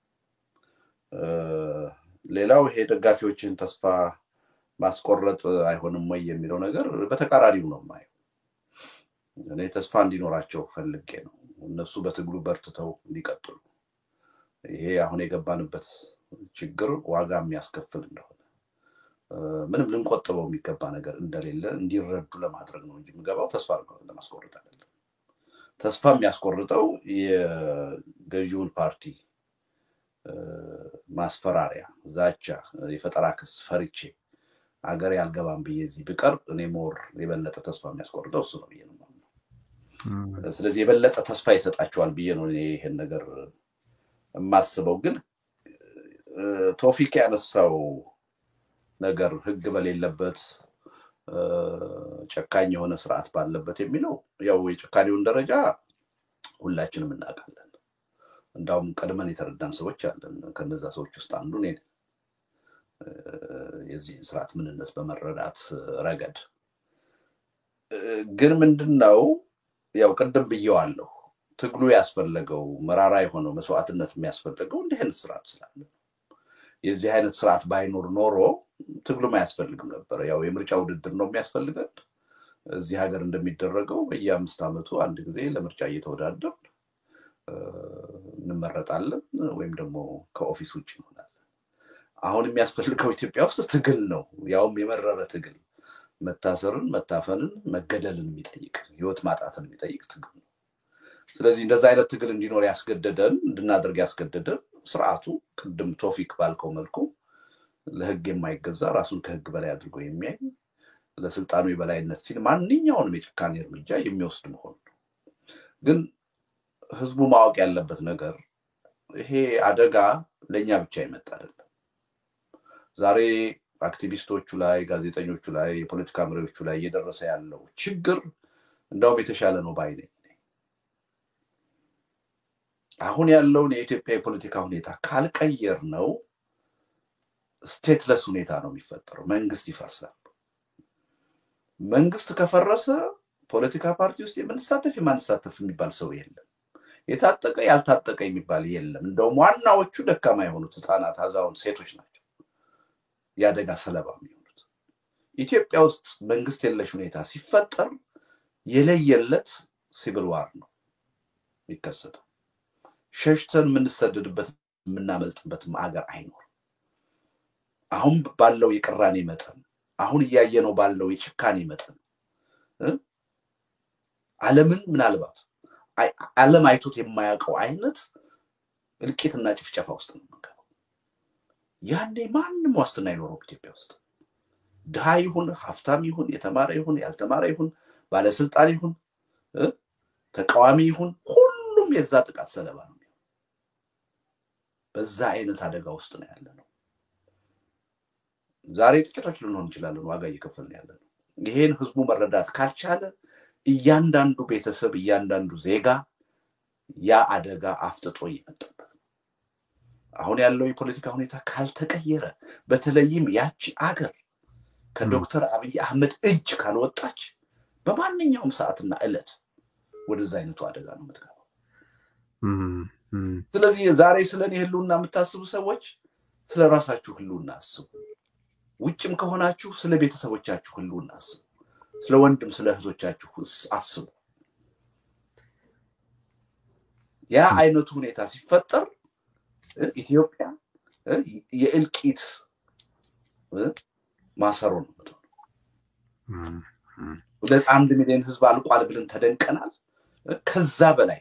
ሌላው ይሄ ደጋፊዎችን ተስፋ ማስቆረጥ አይሆንም ወይ የሚለው ነገር በተቃራሪው ነው ማየው እኔ ተስፋ እንዲኖራቸው ፈልጌ ነው እነሱ በትግሉ በርትተው እንዲቀጥሉ ይሄ አሁን የገባንበት ችግር ዋጋ የሚያስከፍል እንደሆነ ምንም ልንቆጥበው የሚገባ ነገር እንደሌለ እንዲረዱ ለማድረግ ነው እንጂ ምገባው ተስፋ ለማስቆረጥ አይደለም ተስፋ የሚያስቆርጠው የገዢውን ፓርቲ ማስፈራሪያ ዛቻ የፈጠራ ክስ ፈርቼ አገር ያልገባም በየዚህ ብቀር እኔ ሞር የበለጠ ተስፋ የሚያስቆርጠው እሱ ነው ብዬ ነው ስለዚህ የበለጠ ተስፋ ይሰጣቸዋል ብዬ ነው ይሄን ነገር ማስበው ግን ቶፊክ ያነሳው ነገር ህግ በሌለበት ጨካኝ የሆነ ስርዓት ባለበት የሚለው ያው የጨካኔውን ደረጃ ሁላችንም እናውቃለን እንዳውም ቀድመን የተረዳን ሰዎች አለን ከነዛ ሰዎች ውስጥ አንዱ ነኝ የዚህ ስርዓት ምንነት በመረዳት ረገድ ግን ምንድነው ያው ቀደም ብየዋለሁ ትግሉ ያስፈልገው መራራ የሆነው መስዋዕትነት የሚያስፈልገው እንደህን ስርዓት ስላለ የዚህ አይነት ስርዓት ባይኖር ኖሮ ትግሉ ማያስፈልግም ነበር ያው የምርጫ ውድድር ነው የሚያስፈልገው እዚህ ሀገር እንደሚደረገው በየ5 አመቱ አንድ ጊዜ ለምርጫ እየተወዳደር እንመረጣለን ወይም ደግሞ ከኦፊስ ውጪ ይሆናል አሁን የሚያስፈልገው ኢትዮጵያ ውስጥ ትግል ነው ያውም የመረረ ትግል መታሰርን መታፈንን መገደልን የሚጠይቅ ህይወት ማጣትን የሚጠይቅ ትግል ነው ስለዚህ እንደዛ አይነት ትግል እንዲኖር ያስገደደን እንድናደርግ ያስገደደን ስርዓቱ ቅድም ቶፊክ ባልከው መልኩ ለህግ የማይገዛ ራሱን ከህግ በላይ አድርጎ የሚያይ ለስልጣኑ የበላይነት ሲል ማንኛውንም የጭካኔ እርምጃ የሚወስድ መሆን ነው ግን ህዝቡ ማወቅ ያለበት ነገር ይሄ አደጋ ለኛ ብቻ ይመጣ አይደለም ዛሬ አክቲቪስቶቹ ላይ ጋዜጠኞቹ ላይ የፖለቲካ መሪዎቹ ላይ እየደረሰ ያለው ችግር እንደውም የተሻለ ነው ባይነኝ አሁን ያለውን የኢትዮጵያ የፖለቲካ ሁኔታ ካልቀየር ነው ስቴትለስ ሁኔታ ነው የሚፈጠረው መንግስት ይፈርሳል መንግስት ከፈረሰ ፖለቲካ ፓርቲ ውስጥ የምንሳተፍ የማንሳተፍ የሚባል ሰው የለም የታጠቀ ያልታጠቀ የሚባል የለም እንደውም ዋናዎቹ ደካማ የሆኑት ህፃናት አዛውንት ሴቶች ናቸው ያደጋ ሰለባ የሚሆኑት ኢትዮጵያ ውስጥ መንግስት የለሽ ሁኔታ ሲፈጠር የለየለት ሲቪል ዋር ነው የሚከሰተው ሸሽተን የምንሰደድበት የምናመልጥበት ሀገር አይኖርም አሁን ባለው የቅራኔ መጠን አሁን እያየነው ባለው የጭካኔ መጠን ዓለምን ምናልባት ዓለም አይቶት የማያውቀው አይነት እልቂትና ጭፍጨፋ ውስጥ ነው የምንገባው ያኔ ማንም ዋስትና አይኖረው ኢትዮጵያ ውስጥ ድሃ ይሁን ሀብታም ይሁን የተማረ ይሁን ያልተማረ ይሁን ባለስልጣን ይሁን ተቃዋሚ ይሁን ሁሉም የዛ ጥቃት ሰለባ ነው በዛ አይነት አደጋ ውስጥ ነው ያለነው ዛሬ ጥቂቶች ልንሆን እንችላለን ዋጋ እየከፈልን ያለነው ይሄን ህዝቡ መረዳት ካልቻለ እያንዳንዱ ቤተሰብ እያንዳንዱ ዜጋ ያ አደጋ አፍጥጦ ይመጣበት አሁን ያለው የፖለቲካ ሁኔታ ካልተቀየረ በተለይም ያቺ አገር ከዶክተር አብይ አህመድ እጅ ካልወጣች በማንኛውም ሰዓትና ዕለት ወደዛ አይነቱ አደጋ ነው የምትገባው ስለዚህ ዛሬ ስለኔ ህልውና የምታስቡ ሰዎች ስለ ራሳችሁ ህልውና አስቡ ውጭም ከሆናችሁ ስለ ቤተሰቦቻችሁ ህልውና አስቡ ስለ ወንድም ስለ እህቶቻችሁ አስቡ ያ አይነቱ ሁኔታ ሲፈጠር ኢትዮጵያ የእልቂት ማሰሮ ነው ወደ 1 ሚሊዮን ህዝብ አልቋል ብለን ተደንቀናል ከዛ በላይ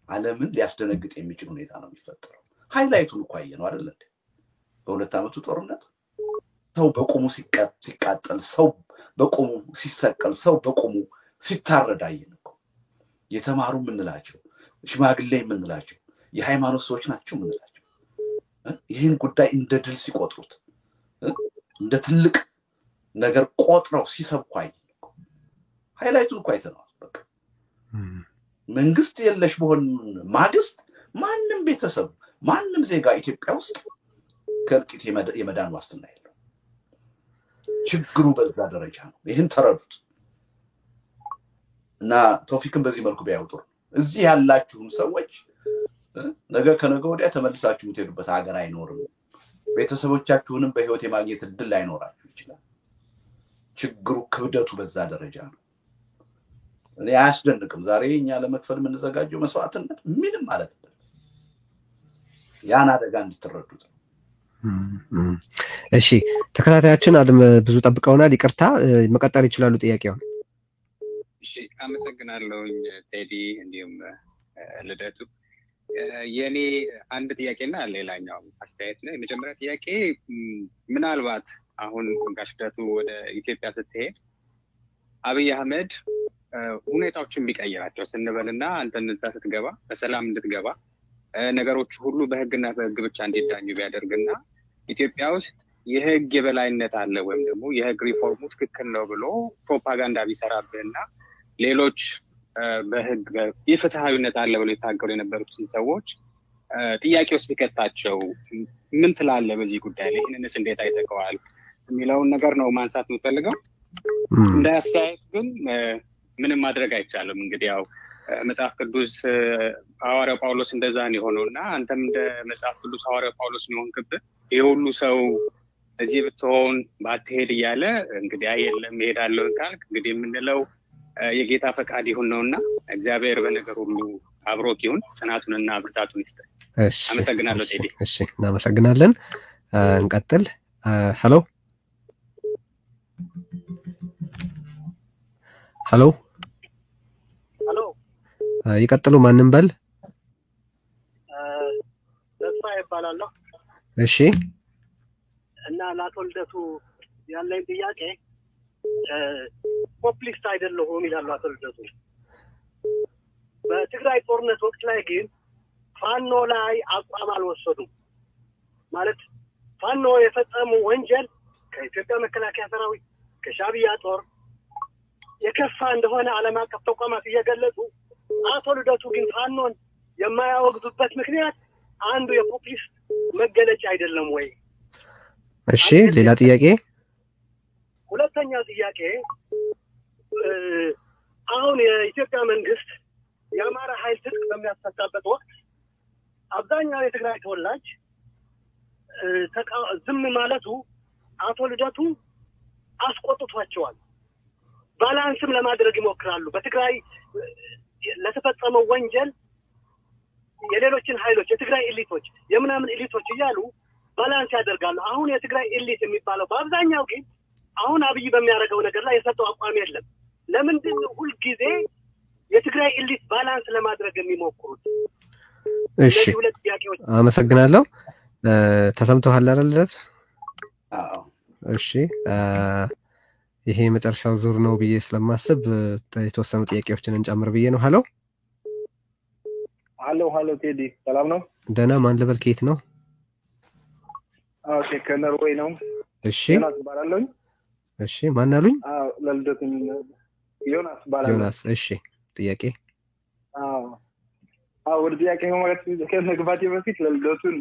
ዓለምን ሊያስደነግጥ የሚችል ሁኔታ ነው የሚፈጠረው ሃይላይቱን እኮ አየነው አይደል እንዴ በሁለት አመቱ ጦርነት ሰው በቆሙ ሲቃጠል ሰው በቆሙ ሲሰቀል ሰው በቆሙ ሲታረድ አየነው የተማሩ ምንላቸው ሽማግሌ ምንላቸው የሃይማኖት ሰዎች ናቸው ምንላቸው ይህን ጉዳይ እንደ ድል ሲቆጥሩት እንደ ትልቅ ነገር ቆጥረው ሲሰብኩ አየነው ሃይላይቱን እኮ አይተነዋል በቃ መንግስት የለሽ በሆነ ማግስት ማንንም ቤተሰብ ማንንም ዜጋ ኢትዮጵያ ውስጥ ከልቂት የመዳን ዋስትና የለው ችግሩ በዛ ደረጃ ነው ይሄን ተረዱት እና ቶፊክን በዚህ መልኩ ቢያውጡ እዚህ ያላችሁም ሰዎች ነገ ከነገ ወዲያ ተመልሳችሁ የምትሄዱበት ሀገር አይኖርም ቤተሰቦቻችሁንም በህይወት የማግኘት እድል ላይኖራችሁ ይችላል ችግሩ ክብደቱ በዛ ደረጃ ነው እኔ አያስደንቅም። ዛሬ እኛ ለመክፈል የምንዘጋጀው መስዋዕትነት ምንም ማለት ነው። ያን አደጋ እንድትረዱት። እሺ ተከታታያችን ብዙ ጠብቀውናል። ይቅርታ መቀጠል ይችላሉ ጥያቄውን። እሺ አመሰግናለሁኝ ቴዲ እንዲሁም ልደቱ። የኔ አንድ ጥያቄና ሌላኛው አስተያየት ነው። የመጀመሪያ ጥያቄ ምናልባት አሁን ጋሽ ልደቱ ወደ ኢትዮጵያ ስትሄድ አብይ አህመድ ሁኔታዎችን ቢቀይራቸው ስንበልና አንተን እዛ ስትገባ በሰላም እንድትገባ ነገሮች ሁሉ በህግና በህግ ብቻ እንዲዳኙ ቢያደርግና ኢትዮጵያ ውስጥ የህግ የበላይነት አለ ወይም ደግሞ የህግ ሪፎርሙ ትክክል ነው ብሎ ፕሮፓጋንዳ ቢሰራብህና ሌሎች በህግ የፍትሃዊነት አለ ብሎ የታገሉ የነበሩትን ሰዎች ጥያቄ ውስጥ ቢከታቸው ምን ትላለህ በዚህ ጉዳይ ላይ? ይህንንስ እንዴት አይተከዋል የሚለውን ነገር ነው ማንሳት የምፈልገው። እንደ አስተያየት ግን ምንም ማድረግ አይቻልም። እንግዲህ ያው መጽሐፍ ቅዱስ ሐዋርያው ጳውሎስ እንደዛ ነው የሆነውና አንተም እንደ መጽሐፍ ቅዱስ ሐዋርያው ጳውሎስ ነው የሆንክበት። ይሄ ሁሉ ሰው እዚህ ብትሆን ባትሄድ እያለ እንግዲህ አየለም እሄዳለሁ ካልክ እንግዲህ የምንለው የጌታ ፈቃድ ይሁን ነውና እግዚአብሔር በነገር ሁሉ አብሮክ ይሁን፣ ጽናቱንና ብርታቱን ይስጥ። አመሰግናለሁ ቴዲ። እሺ እናመሰግናለን። እንቀጥል። ሄሎ ሄሎ ሄሎ ይቀጥሉ። ማንም በል። ተስፋ ይባላለሁ። እሺ እና ለአቶ ልደቱ ያለኝ ጥያቄ ፖፕሊስት አይደለሁም ይላሉ አቶ ልደቱ። በትግራይ ጦርነት ወቅት ላይ ግን ፋኖ ላይ አቋም አልወሰዱም። ማለት ፋኖ የፈጸሙ ወንጀል ከኢትዮጵያ መከላከያ ሰራዊት ከሻዕቢያ ጦር የከፋ እንደሆነ ዓለም አቀፍ ተቋማት እየገለጹ አቶ ልደቱ ግን ፋኖን የማያወግዙበት ምክንያት አንዱ የፖፕሊስት መገለጫ አይደለም ወይ? እሺ ሌላ ጥያቄ። ሁለተኛው ጥያቄ አሁን የኢትዮጵያ መንግስት የአማራ ኃይል ትጥቅ በሚያስፈታበት ወቅት አብዛኛው የትግራይ ተወላጅ ዝም ማለቱ አቶ ልደቱ አስቆጥቷቸዋል። ባላንስም ለማድረግ ይሞክራሉ። በትግራይ ለተፈጸመው ወንጀል የሌሎችን ኃይሎች የትግራይ ኤሊቶች የምናምን ኤሊቶች እያሉ ባላንስ ያደርጋሉ። አሁን የትግራይ ኤሊት የሚባለው በአብዛኛው ግን አሁን አብይ በሚያደርገው ነገር ላይ የሰጠው አቋም የለም። ለምንድን ነው ሁልጊዜ የትግራይ ኤሊት ባላንስ ለማድረግ የሚሞክሩት? እሺ አመሰግናለሁ። ተሰምተዋል አይደል ልደት? አዎ እሺ ይሄ መጨረሻው ዙር ነው ብዬ ስለማስብ የተወሰኑ ጥያቄዎችን እንጨምር ብዬ ነው። ሄሎ ሄሎ ሄሎ ቴዲ ሰላም ነው? ደህና። ማን ልበል? ከየት ነው? ኦኬ ከኖርዌይ ነው። እሺ ዮናስ እባላለሁ። እሺ ማን አሉኝ? ለልደቱ ዮናስ እባላለሁ። ዮናስ እሺ ጥያቄ? ወደ ጥያቄ ማለት ከመግባቴ በፊት ለልደቱን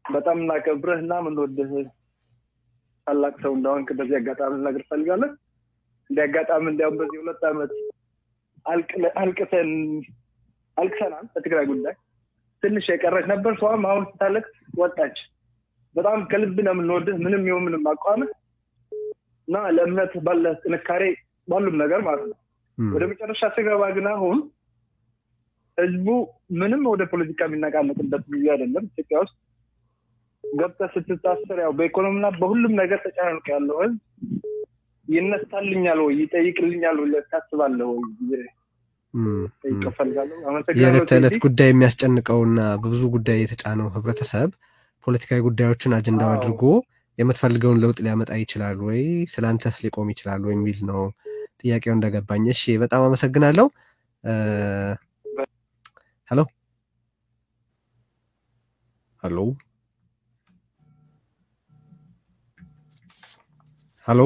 በጣም እናከብርህ እና የምንወድህ ታላቅ ሰው እንደሆንክ በዚህ አጋጣሚ ልነግርህ እፈልጋለሁ። እንደ አጋጣሚ እንዲያውም በዚህ 2 ዓመት አልቅሰናል በትግራይ ጉዳይ። ትንሽ የቀረች ነበር፣ ሰዋም አሁን ስታለቅስ ወጣች። በጣም ከልብ ነው የምንወድህ፣ ምንም ይሁን ምንም አቋምህ እና ለእምነት ባለ ጥንካሬ ባሉም ነገር ማለት ነው። ወደ መጨረሻ ስገባ ግን አሁን ህዝቡ ምንም ወደ ፖለቲካ የሚነቃነቅበት ጊዜ አይደለም። ኢትዮጵያ ውስጥ ገብተህ ስትታሰር ያው በኢኮኖሚና በሁሉም ነገር ተጨናንቆ ያለው ህዝብ ይነሳልኛል ወይ ይጠይቅልኛል ወይ ታስባለህ ወይ? የዕለት ተዕለት ጉዳይ የሚያስጨንቀውና በብዙ ጉዳይ የተጫነው ህብረተሰብ ፖለቲካዊ ጉዳዮችን አጀንዳው አድርጎ የምትፈልገውን ለውጥ ሊያመጣ ይችላል ወይ፣ ስላንተስ ሊቆም ይችላል ወይ የሚል ነው ጥያቄው እንደገባኝ። እሺ በጣም አመሰግናለሁ። ሄሎ ሄሎ ሄሎ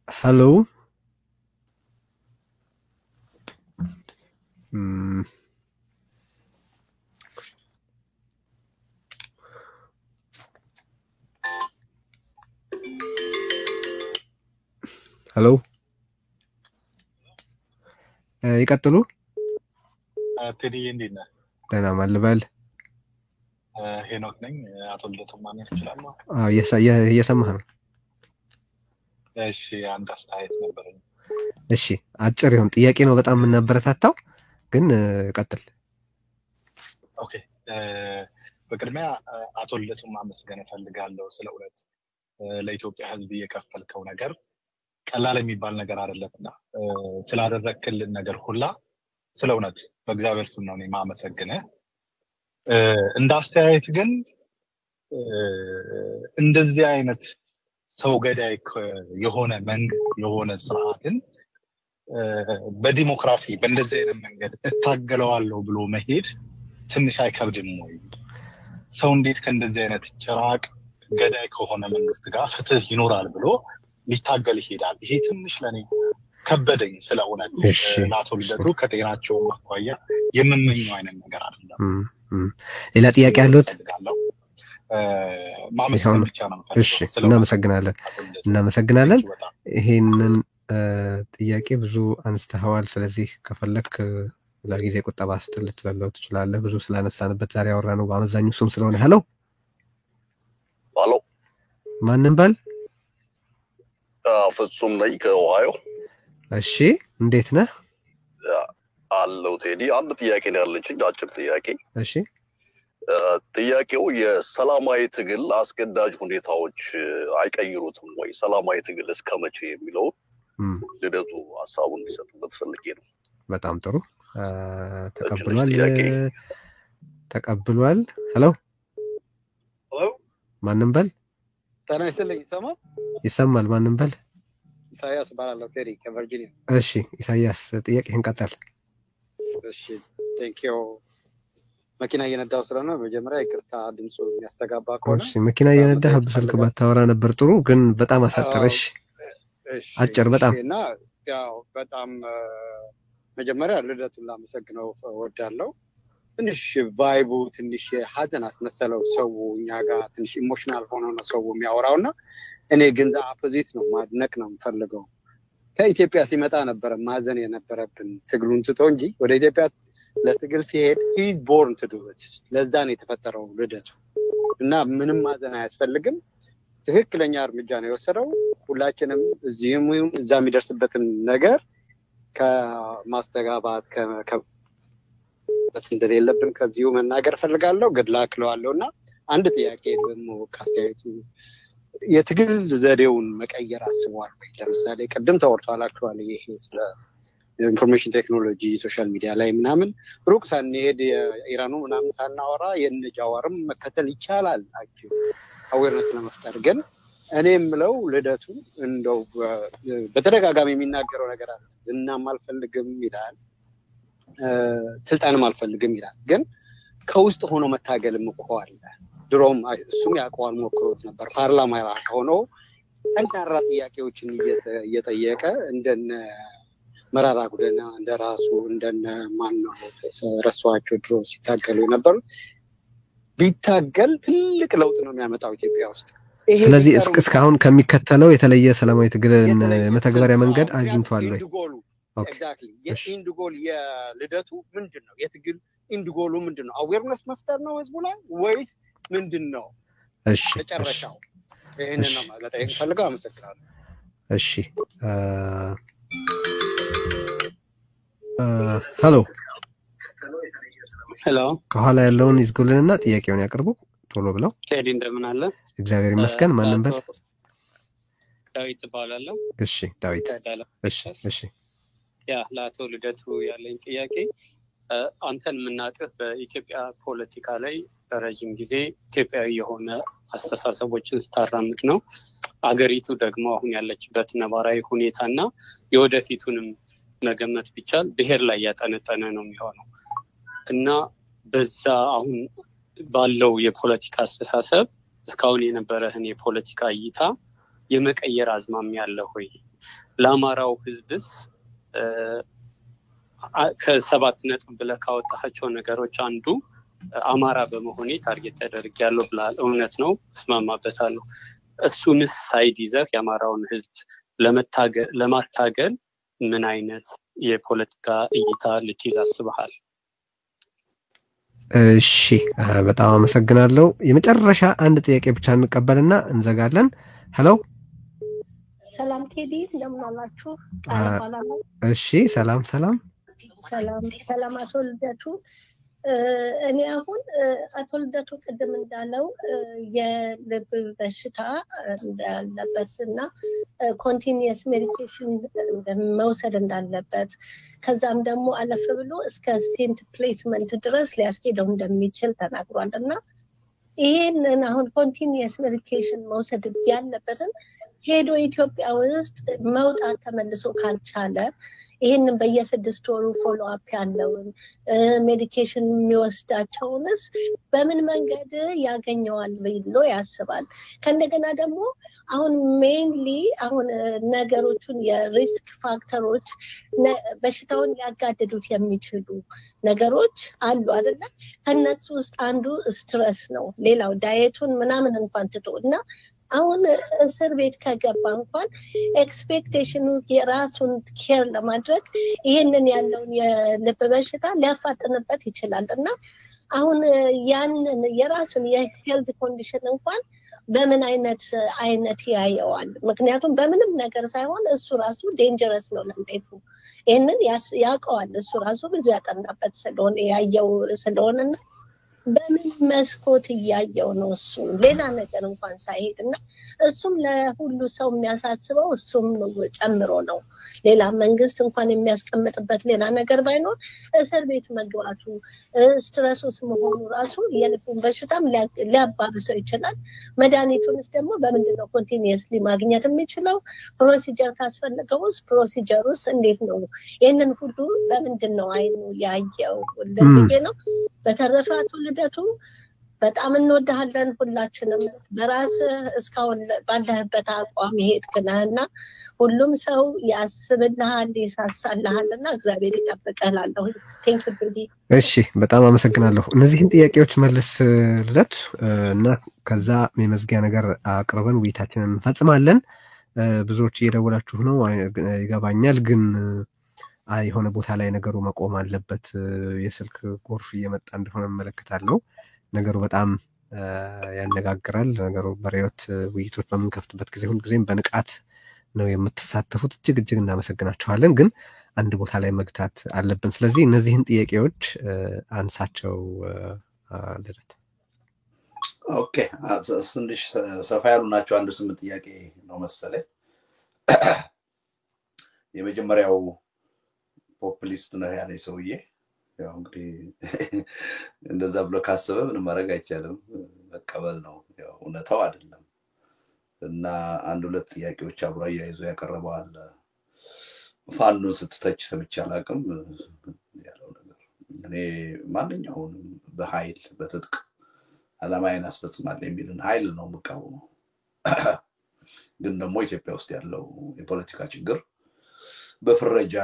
ሄሎ ሄሎ ይቀጥሉ። ቴዲ እንዴት ነህ? ደህና። ማን ልበል? ሄኖክ ነኝ። አቶ ልደቱ ማግኘት እችላለሁ? እየሰማህ ነው? እሺ አንድ አስተያየት ነበረኝ። እሺ አጭር ይሁን ጥያቄ ነው በጣም የምናበረታታው ግን ቀጥል። ኦኬ በቅድሚያ አቶ ልደቱን ማመስገን እፈልጋለሁ። ስለ እውነት ለኢትዮጵያ ሕዝብ የከፈልከው ነገር ቀላል የሚባል ነገር አይደለምና ስላደረክልን ነገር ሁላ ስለ እውነት በእግዚአብሔር ስም ነው የማመሰግነው። እንደ አስተያየት ግን እንደዚህ አይነት ሰው ገዳይ የሆነ መንግስት የሆነ ስርዓትን በዲሞክራሲ በእንደዚህ አይነት መንገድ እታገለዋለሁ ብሎ መሄድ ትንሽ አይከብድም ወይ? ሰው እንዴት ከእንደዚህ አይነት ጭራቅ ገዳይ ከሆነ መንግስት ጋር ፍትህ ይኖራል ብሎ ሊታገል ይሄዳል? ይሄ ትንሽ ለኔ ከበደኝ። ስለ እውነት ለአቶ ልደቱ ከጤናቸው አኳያ የምመኘው አይነት ነገር አይደለም። ሌላ ጥያቄ ያለዎት? ማመስገን ብቻ ነው። እሺ እናመሰግናለን። ይሄንን ጥያቄ ብዙ አንስተዋል። ስለዚህ ከፈለክ ለጊዜ ቁጠባ ስትል ልትለው ትችላለህ። ብዙ ስላነሳንበት ዛሬ ያወራነው በአመዛኙ እሱም ስለሆነ። ሄሎ ማንም በል። ፍጹም ነኝ ከኦሃዮ። እሺ እንዴት ነህ? አለው ቴዲ። አንድ ጥያቄ ነው ያለችኝ፣ አጭር ጥያቄ። እሺ ጥያቄው የሰላማዊ ትግል አስገዳጅ ሁኔታዎች አይቀይሩትም ወይ? ሰላማዊ ትግል እስከመቼ የሚለው ልደቱ ሀሳቡን እንዲሰጥበት ፈልጌ ነው። በጣም ጥሩ ተቀብሏል። ሄሎ ማንም በል። ጤና ይስጥልኝ። ይሰማል? ማንም በል። ኢሳያስ እባላለሁ ቴዲ ከቨርጂኒያ። እሺ ኢሳያስ ጥያቄህን ቀጥል። እሺ ቴንኪው። መኪና እየነዳሁ ስለሆነ መጀመሪያ ይቅርታ ድምፁ የሚያስተጋባ ከሆነ። እሺ መኪና እየነዳህ በስልክ ባታወራ ነበር ጥሩ፣ ግን በጣም አሳጠረሽ። አጭር በጣም እና ያው በጣም መጀመሪያ ልደቱን ላመሰግነው እወዳለሁ። ትንሽ ቫይቡ ትንሽ ሀዘን አስመሰለው ሰው እኛ ጋር ትንሽ ኢሞሽናል ሆኖ ነው ሰው የሚያወራውና እኔ ግን አፖዚት ነው ማድነቅ ነው የምፈልገው። ከኢትዮጵያ ሲመጣ ነበር ማዘን የነበረብን ትግሉን ትቶ እንጂ ወደ ኢትዮጵያ ለትግል ሲሄድ he's born to do it። ለዛ ነው የተፈጠረው ልደቱ እና ምንም ማዘን አያስፈልግም። ትክክለኛ እርምጃ ነው የወሰደው። ሁላችንም እዚህም ይሁን እዛ የሚደርስበትን ነገር ከማስተጋባት እንደሌለብን ከዚሁ መናገር ፈልጋለሁ። ግድላክ ለዋለውና አንድ ጥያቄ ደግሞ ካስተያየቱ የትግል ዘዴውን መቀየር አስቧል ወይ? ለምሳሌ ቅድም ተወርቷል አክቹአሊ ይሄ ስለ ኢንፎርሜሽን ቴክኖሎጂ ሶሻል ሚዲያ ላይ ምናምን ሩቅ ሳንሄድ የኢራኑ ምናምን ሳናወራ የነጃዋርም መከተል ይቻላል አዌርነስ ለመፍጠር። ግን እኔ የምለው ልደቱ እንደው በተደጋጋሚ የሚናገረው ነገር አለ። ዝናም አልፈልግም ይላል፣ ስልጣንም አልፈልግም ይላል። ግን ከውስጥ ሆኖ መታገልም እኮ አለ። ድሮም እሱም ያውቀዋል፣ ሞክሮት ነበር። ፓርላማ ሆኖ ጠንካራ ጥያቄዎችን እየጠየቀ እንደነ መራራ ጉደና እንደራሱ እንደነ ማነው ረሷቸው ድሮ ሲታገሉ የነበሩት ቢታገል ትልቅ ለውጥ ነው የሚያመጣው ኢትዮጵያ ውስጥ። ስለዚህ እስካሁን ከሚከተለው የተለየ ሰላማዊ ትግልን መተግበሪያ መንገድ አግኝቷል ወይ? ኤግዛክትሊ የኢንድ ጎል የልደቱ ምንድነው? የትግል ኢንድ ጎሉ ምንድነው? አዌርነስ መፍጠር ነው ህዝቡ ላይ ወይስ ምንድነው? እሺ መጨረሻው ይሄንን ነው ማለት ፈልገው። አመሰግናለሁ። እሺ ሄሎ ከኋላ ያለውን ይዝጉልንና ጥያቄውን ያቀርቡ ቶሎ ብለው። ቴዲ እንደምን አለ? እግዚአብሔር ይመስገን። ማንም በል። ዳዊት እባላለሁ። እሺ ዳዊት። እሺ ያ ለአቶ ልደቱ ያለኝ ጥያቄ አንተን የምናውቅህ በኢትዮጵያ ፖለቲካ ላይ በረጅም ጊዜ ኢትዮጵያዊ የሆነ አስተሳሰቦችን ስታራምድ ነው። አገሪቱ ደግሞ አሁን ያለችበት ነባራዊ ሁኔታና የወደፊቱንም መገመት ቢቻል ብሔር ላይ ያጠነጠነ ነው የሚሆነው እና በዛ አሁን ባለው የፖለቲካ አስተሳሰብ እስካሁን የነበረህን የፖለቲካ እይታ የመቀየር አዝማሚያ አለ ወይ? ለአማራው ህዝብስ ከሰባት ነጥብ ብለህ ካወጣቸው ነገሮች አንዱ አማራ በመሆኔ ታርጌት ተደርጌያለሁ ብለሃል። እውነት ነው፣ እስማማበታለሁ። እሱንስ ሳይድ ይዘህ የአማራውን ህዝብ ለማታገል ምን አይነት የፖለቲካ እይታ ልትይዝ አስበሃል? እሺ በጣም አመሰግናለሁ። የመጨረሻ አንድ ጥያቄ ብቻ እንቀበልና እንዘጋለን። ሄሎ ሰላም ቴዲ እንደምን አላችሁ? ቃል ባላላ እሺ ሰላም ሰላም አቶ ልደቱ እኔ አሁን አቶ ልደቱ ቅድም እንዳለው የልብ በሽታ እንዳለበትና ኮንቲኒየስ ሜዲኬሽን መውሰድ እንዳለበት ከዛም ደግሞ አለፍ ብሎ እስከ ስቴንት ፕሌስመንት ድረስ ሊያስኬደው እንደሚችል ተናግሯልና ይሄንን አሁን ኮንቲኒየስ ሜዲኬሽን መውሰድ ያለበትን ሄዶ ኢትዮጵያ ውስጥ መውጣት ተመልሶ ካልቻለ ይሄንን በየ6 ወሩ ፎሎ አፕ ያለውን ሜዲኬሽን የሚወስዳቸውንስ በምን መንገድ ያገኘዋል ብሎ ያስባል? ከነገና ደግሞ አሁን ሜንሊ አሁን ነገሮቹን የሪስክ ፋክተሮች በሽታውን ሊያጋድዱት የሚችሉ ነገሮች አሉ አይደለ? ከነሱ ውስጥ አንዱ ስትረስ ነው። ሌላው ዳየቱን ምናምን እንኳን ትቶና አሁን እስር ቤት ከገባ እንኳን ኤክስፔክቴሽኑ የራሱን ኬር ለማድረግ ይሄንን ያለውን የልብ በሽታ ሊያፋጥንበት ይችላል እና አሁን ያንን የራሱን የሄልዝ ኮንዲሽን እንኳን በምን አይነት ያየዋል? ምክንያቱም በምንም ነገር ሳይሆን እሱ ራሱ ዴንጀረስ ነው ለላይፉ። ይሄንን ያውቀዋል እሱ ራሱ ብዙ ያጠናበት ስለሆነ ያየው ስለሆነና በምን መስኮት ያየው ነው እሱ ሌላ ነገር እንኳን ሳይሄድና እሱም ለሁሉ ሰው የሚያሳስበው እሱም ጨምሮ ነው። ሌላ መንግስት እንኳን የሚያስቀምጥበት ሌላ ነገር ባይኖር እስር ቤት መግባቱ ስትረሱስ መሆኑ ራሱ የልቡን በሽታም ሊያባብሰው ይችላል። መድኃኒቱንስ ደግሞ በምንድነው ኮንቲኒየስሊ ማግኘት የሚችለው? ፕሮሲጀር ካስፈልገውስ ፕሮሲጀሩስ እንዴት ነው? ይሄንን ሁሉ በምንድነው አይኑ ያየው ለልጄ ነው። በተረፈ አቶ ልደቱ በጣም እንወድሃለን ሁላችንም። በራስ እስካሁን ባለህበት አቋም ሄድክና ሁሉም ሰው ያስብልሃል ይሳሳልሃልና እግዚአብሔር ይጠብቀላለሁ። ቴንክ ዩ። እሺ በጣም አመሰግናለሁ። እነዚህን ጥያቄዎች መልስ ልደት እና ከዛ የመዝጊያ ነገር አቅርበን ውይይታችንን እንፈጽማለን። ብዙዎች እየደወላችሁ ነው ይገባኛል፣ ግን የሆነ ቦታ ላይ ነገሩ መቆም አለበት። የስልክ ጎርፍ እየመጣ እንደሆነ እመለከታለሁ። ነገሩ በጣም ያነጋግራል። ነገሩ በሪዮት ውይይቶች በምንከፍትበት ጊዜ ሁልጊዜም በንቃት ነው የምትሳተፉት። እጅግ እናመሰግናችኋለን። ግን አንድ ቦታ ላይ መግታት አለብን። ስለዚህ እነዚህን ጥያቄዎች አንሳቸው ልደት። ኦኬ ትንሽ ሰፋ ያሉ ናቸው። አንድ 8 ጥያቄ ነው መሰለኝ። የመጀመሪያው ፖፑሊስት ነው ያለኝ ሰውዬ ያው እንግዲህ እንደዛ ብሎ ካሰበ ምንም ማድረግ አይቻልም፣ መቀበል ነው። ያው እውነታው አይደለም እና አንድ 2 ጥያቄዎች አብሮ ያይዞ ያቀርበዋል። ፋኖን ስትተች ሰምቼ አላውቅም ያለው ነገር። እኔ ማንኛውንም በኃይል በትጥቅ ዓላማዬን አስፈጽማለሁ የሚልን ኃይል ነው የምቃወመው። ግን ደግሞ ኢትዮጵያ ውስጥ ያለው የፖለቲካ ችግር በፍረጃ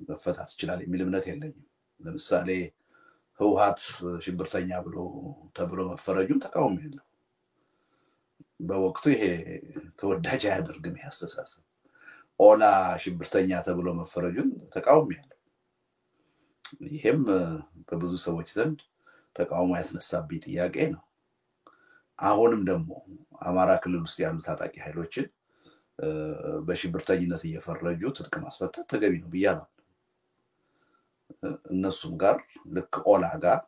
መፈታት ይችላል የሚል እምነት የለኝም። ለምሳሌ ህወሓት ሽብርተኛ ተብሎ መፈረጁን ተቃውሜያለሁ። በወቅቱ ይሄ ተወዳጅ አያደርግም ያስተሳሰብ። ኦላ ሽብርተኛ ተብሎ መፈረጁን ተቃውሜያለሁ። ይሄም በብዙ ሰዎች ዘንድ ተቃውሞ ያስነሳብኝ ጥያቄ ነው። አሁንም ደግሞ አማራ ክልል ውስጥ ያሉ ታጣቂ ኃይሎችን በሽብርተኝነት እየፈረጁ ትጥቅ ማስፈታት ተገቢ ነው ብያለሁ። እነሱም ጋር ልክ ኦላ ጋር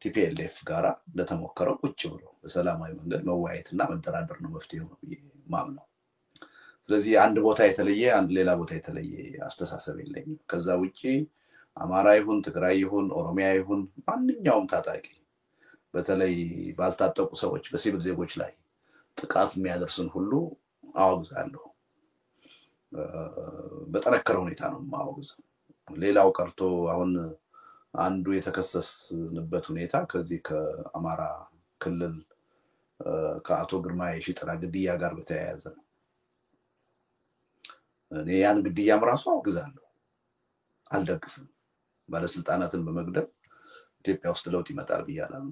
ቲፒኤልኤፍ ጋር እንደተሞከረው ቁጭ ብሎ በሰላማዊ መንገድ መወያየትና መደራደር ነው መፍትሄው ነው ማምነው። ስለዚህ አንድ ቦታ የተለየ አንድ ሌላ ቦታ የተለየ አስተሳሰብ የለኝም። ከዛ ውጪ አማራ ይሁን ትግራይ ይሁን ኦሮሚያ ይሁን ማንኛውም ታጣቂ በተለይ ባልታጠቁ ሰዎች በሲቪል ዜጎች ላይ ጥቃት የሚያደርስን ሁሉ አወግዛለሁ። በጠነከረ ሁኔታ ነው የማወግዘው። ሌላው ቀርቶ አሁን አንዱ የተከሰስንበት ሁኔታ ከዚህ ከአማራ ክልል ከአቶ ግርማ የሺጥላ ግድያ ጋር በተያያዘ ነው። እኔ ያን ግድያም ራሱ አወግዛለሁ፣ አልደግፍም። ባለስልጣናትን በመግደል ኢትዮጵያ ውስጥ ለውጥ ይመጣል ብያለሁ።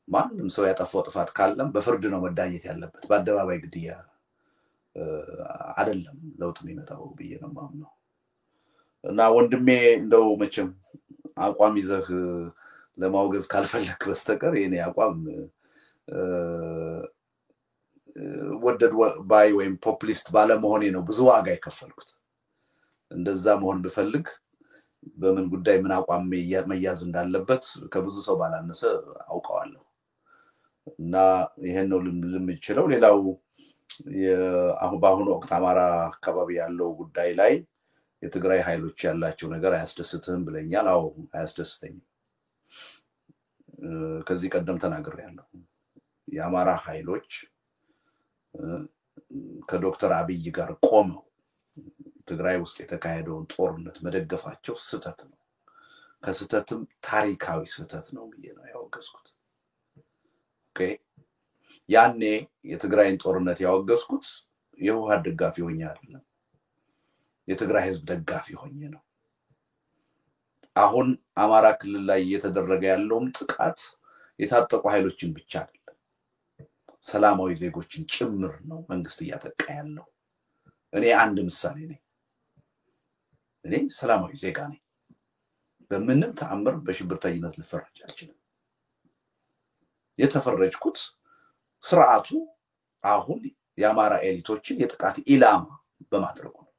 ማንም ሰው ያጠፋው ጥፋት ካለም በፍርድ ነው መዳኘት ያለበት፣ በአደባባይ ግድያ አይደለም ለውጥ የሚመጣው ብዬ ነው የማምነው። እና ወንድሜ እንደው መቼም አቋም ይዘህ ለማውገዝ ካልፈለክ በስተቀር የኔ አቋም ወደድ ባይ ወይም ፖፑሊስት ባለመሆኔ ነው ብዙ ዋጋ የከፈልኩት እንደዛ መሆን ብፈልግ በምን ጉዳይ ምን አቋም መያዝ እንዳለበት ከብዙ ሰው ባላነሰ አውቀዋለሁ እና ይሄን ነው ልምችለው ሌላው አሁን በአሁኑ ወቅት አማራ አካባቢ ያለው ጉዳይ ላይ የትግራይ ኃይሎች ያላቸው ነገር አያስደስትህም ብለኛል አዎ አያስደስተኝም ከዚህ ቀደም ተናግሬያለሁ የአማራ ኃይሎች ከዶክተር አብይ ጋር ቆመው ትግራይ ውስጥ የተካሄደውን ጦርነት መደገፋቸው ስህተት ነው ከስህተትም ታሪካዊ ስህተት ነው ብዬ ነው ያወገዝኩት ኦኬ ያኔ የትግራይን ጦርነት ያወገዝኩት የህወሓት ደጋፊ ሆኜ አይደለም የትግራይ ህዝብ ደጋፊ ሆኜ ነው አሁን አማራ ክልል ላይ እየተደረገ ያለውም ጥቃት የታጠቁ ኃይሎችን ብቻ አይደለም ሰላማዊ ዜጎችን ጭምር ነው መንግስት እያጠቃ ያለው እኔ አንድ ምሳሌ ነኝ እኔ ሰላማዊ ዜጋ ነኝ በምንም ተአምር በሽብርተኝነት ልፈረጅ አልችልም የተፈረጅኩት ስርዓቱ አሁን የአማራ ኤሊቶችን የጥቃት ኢላማ በማድረጉ ነው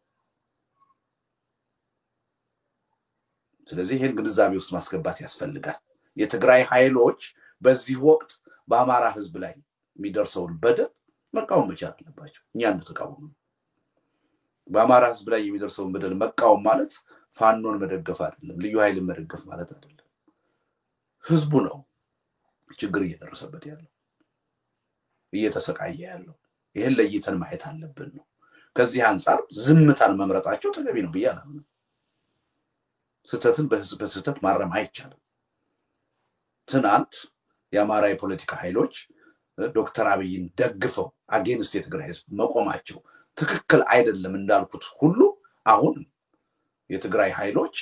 ስለዚህ ይሄን ግንዛቤ ውስጥ ማስገባት ያስፈልጋል የትግራይ ኃይሎች በዚህ ወቅት በአማራ ህዝብ ላይ የሚደርሰውን በደል መቃወም መቻል አለባቸው እኛ እንደተቃወሙ በአማራ ህዝብ ላይ የሚደርሰውን በደል መቃወም ማለት ፋኖን መደገፍ አይደለም ልዩ ኃይልን መደገፍ ማለት አይደለም ህዝቡ ነው ችግር እየደረሰበት ያለው እየተሰቃየ ያለው ይሄን ለይተን ማየት አለብን ነው ከዚህ አንፃር ዝምታን መምረጣቸው ተገቢ ነው ብያለሁ ስተትን በስተት ማረም አይቻልም ትናንት የአማራ የፖለቲካ ኃይሎች ዶክተር አብይን ደግፈው አጌንስት የትግራይ ህዝብ መቆማቸው ትክክል አይደለም እንዳልኩት ሁሉ አሁን የትግራይ ኃይሎች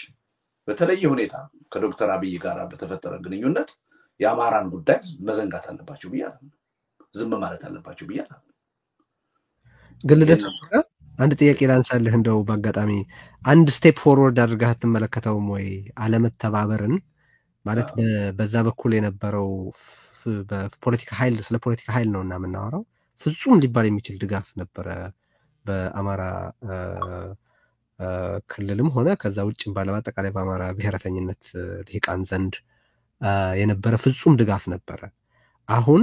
በተለየ ሁኔታ ከዶክተር አብይ ጋር በተፈጠረ ግንኙነት የአማራን ጉዳይ መዘንጋት አለባቸው ብያለሁ ዝም ማለት አለባቸው ብያለሁ ግልደት አንድ ጥያቄ ላንሳልህ እንደው በአጋጣሚ አንድ ስቴፕ ፎርወርድ አድርገህ አትመለከተውም ወይ አለመተባበርን ማለት በዛ በኩል የነበረው በፖለቲካ ኃይል ስለ ፖለቲካ ኃይል ነውና የምናወራው ፍጹም ሊባል የሚችል ድጋፍ ነበረ በአማራ ክልልም ሆነ ከዛ ውጭም ባለው አጠቃላይ በአማራ ብሔረተኝነት ልሂቃን ዘንድ የነበረ ፍጹም ድጋፍ ነበረ አሁን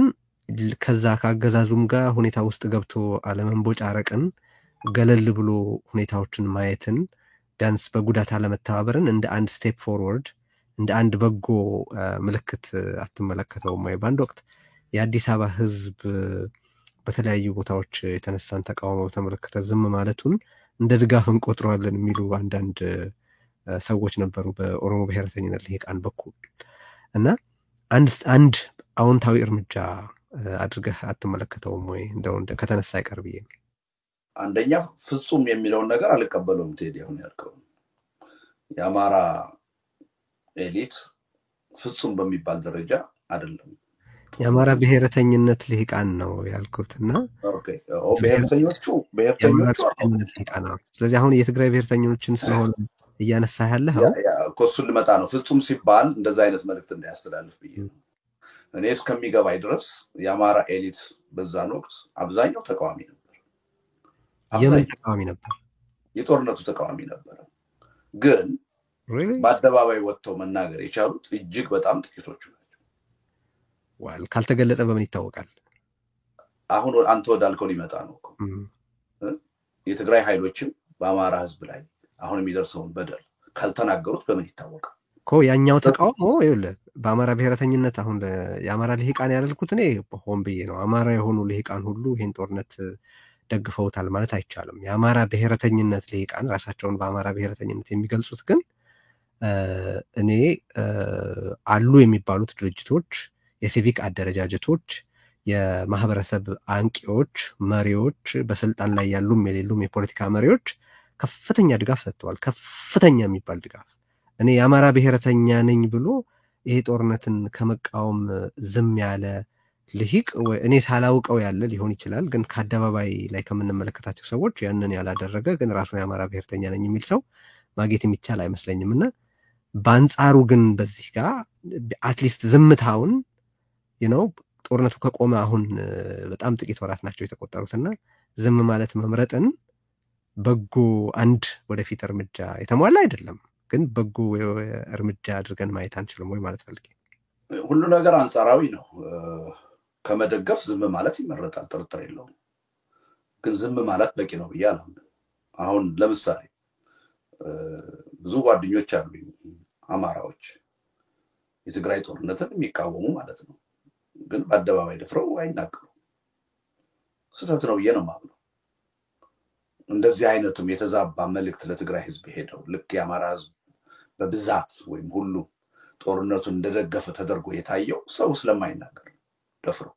ከዛ ካገዛዙም ጋር ሁኔታ ውስጥ ገብቶ አለመንቦጫረቅን ገለል ብሎ ሁኔታዎችን ማየትን ቢያንስ በጉዳት አለመተባበርን እንደ አንድ ስቴፕ ፎርወርድ እንደ አንድ በጎ ምልክት አትመለከተውም ወይ በአንድ ወቅት የአዲስ አበባ ህዝብ በተለያዩ ቦታዎች የተነሳን ተቃውሞ ተመለከተ ዝም ማለቱን እንደ ድጋፍ እንቆጥረዋለን የሚሉ አንዳንድ ሰዎች ነበሩ በኦሮሞ ብሔረተኝነት ልሂቃን በኩል እና አንድ አዎንታዊ እርምጃ አድርገህ አትመለከተውም ወይ እንደው ከተነሳ አይቀርብ ይሄ አንደኛ ፍጹም የሚለውን ነገር አልቀበለውም ቴዲ አሁን ያልከው የአማራ ኤሊት ፍጹም በሚባል ደረጃ አይደለም የአማራ ብሔረተኝነት ልሂቃን ነው ያልኩትና ኦኬ ብሔረተኞቹ ልሂቃን ነው ስለዚህ አሁን የትግራይ ብሔረተኞችን ስለሆነ እያነሳ ያለው ኮሱን ልመጣ ነው ፍጹም ሲባል እንደዛ አይነት መልእክት እንዳያስተላልፍ ብዬ ነው እኔ እስከሚገባይ ድረስ የአማራ ኤሊት በዛን ወቅት አብዛኛው ተቃዋሚ ነበር የጦርነቱ ተቃዋሚ ነበር ግን በአደባባይ ወጥተው መናገር የቻሉት እጅግ በጣም ጥቂቶቹ ናቸው ዋል ካልተገለጸ በምን ይታወቃል አሁን አንተ ወዳልከው ሊመጣ ነው የትግራይ ኃይሎችን በአማራ ህዝብ ላይ አሁን የሚደርሰውን በደል ካልተናገሩት በምን ይታወቃል ያኛው ተቃውሞ ይኸውልህ በአማራ ብሔረተኝነት አሁን የአማራ ልሂቃን ያልኩት እኔ ሆን ብዬ ነው አማራ የሆኑ ልሂቃን ሁሉ ይሄን ጦርነት ደግፈውታል ማለት አይቻልም የአማራ ብሔረተኝነት ልሂቃን ራሳቸውን በአማራ ብሔረተኝነት የሚገልጹት ግን እኔ አሉ የሚባሉት ድርጅቶች የሲቪክ አደረጃጀቶች የማህበረሰብ አንቂዎች መሪዎች በስልጣን ላይ ያሉም የሌሉም የፖለቲካ መሪዎች ከፍተኛ ድጋፍ ሰጥተዋል ከፍተኛ የሚባል ድጋፍ እኔ የአማራ ብሔረተኛ ነኝ ብሎ ይሄ ጦርነትን ከመቃወም ዝም ያለ ልሂቅ እኔ ሳላውቀው ያለ ሊሆን ይችላል ግን ከአደባባይ ላይ ከምንመለከታቸው ሰዎች ያንን ያላደረገ ግን ራሱ የአማራ ብሔረተኛ ነኝ የሚል ሰው ማግኘት የሚቻል አይመስለኝምና በአንጻሩ ግን በዚህ ጋር አትሊስት ዝምታውን ጦርነቱ ከቆመ አሁን በጣም ጥቂት ወራት ናቸው የተቆጠሩትና ዝም ማለት መምረጥን በጎ አንድ ወደፊት እርምጃ የተሟላ አይደለም ግን በጎ እርምጃ አድርገን ማየት አንችልም ወይ ማለት ፈልጌ ሁሉ ነገር አንጻራዊ ነው ከመደገፍ ዝም ማለት ይመረጣል ጥርጥር የለውም ግን ዝም ማለት በቂ ነው ብያለሁ አሁን ለምሳሌ ብዙ ጓደኞች አሉኝ አማራዎች የትግራይ ጦርነትን የሚቃወሙ ማለት ነው ግን በአደባባይ ደፍረው አይናገሩ ስህተት ነው ብዬ ነው የማምነው እንደዚህ አይነትም የተዛባ መልእክት ለትግራይ ህዝብ ሄደው ልክ የአማራ ህዝብ በብዛት ወይም ሁሉ ጦርነቱን እንደደገፈ ተደርጎ የታየው ሰው ስለማይናገር ደፍረው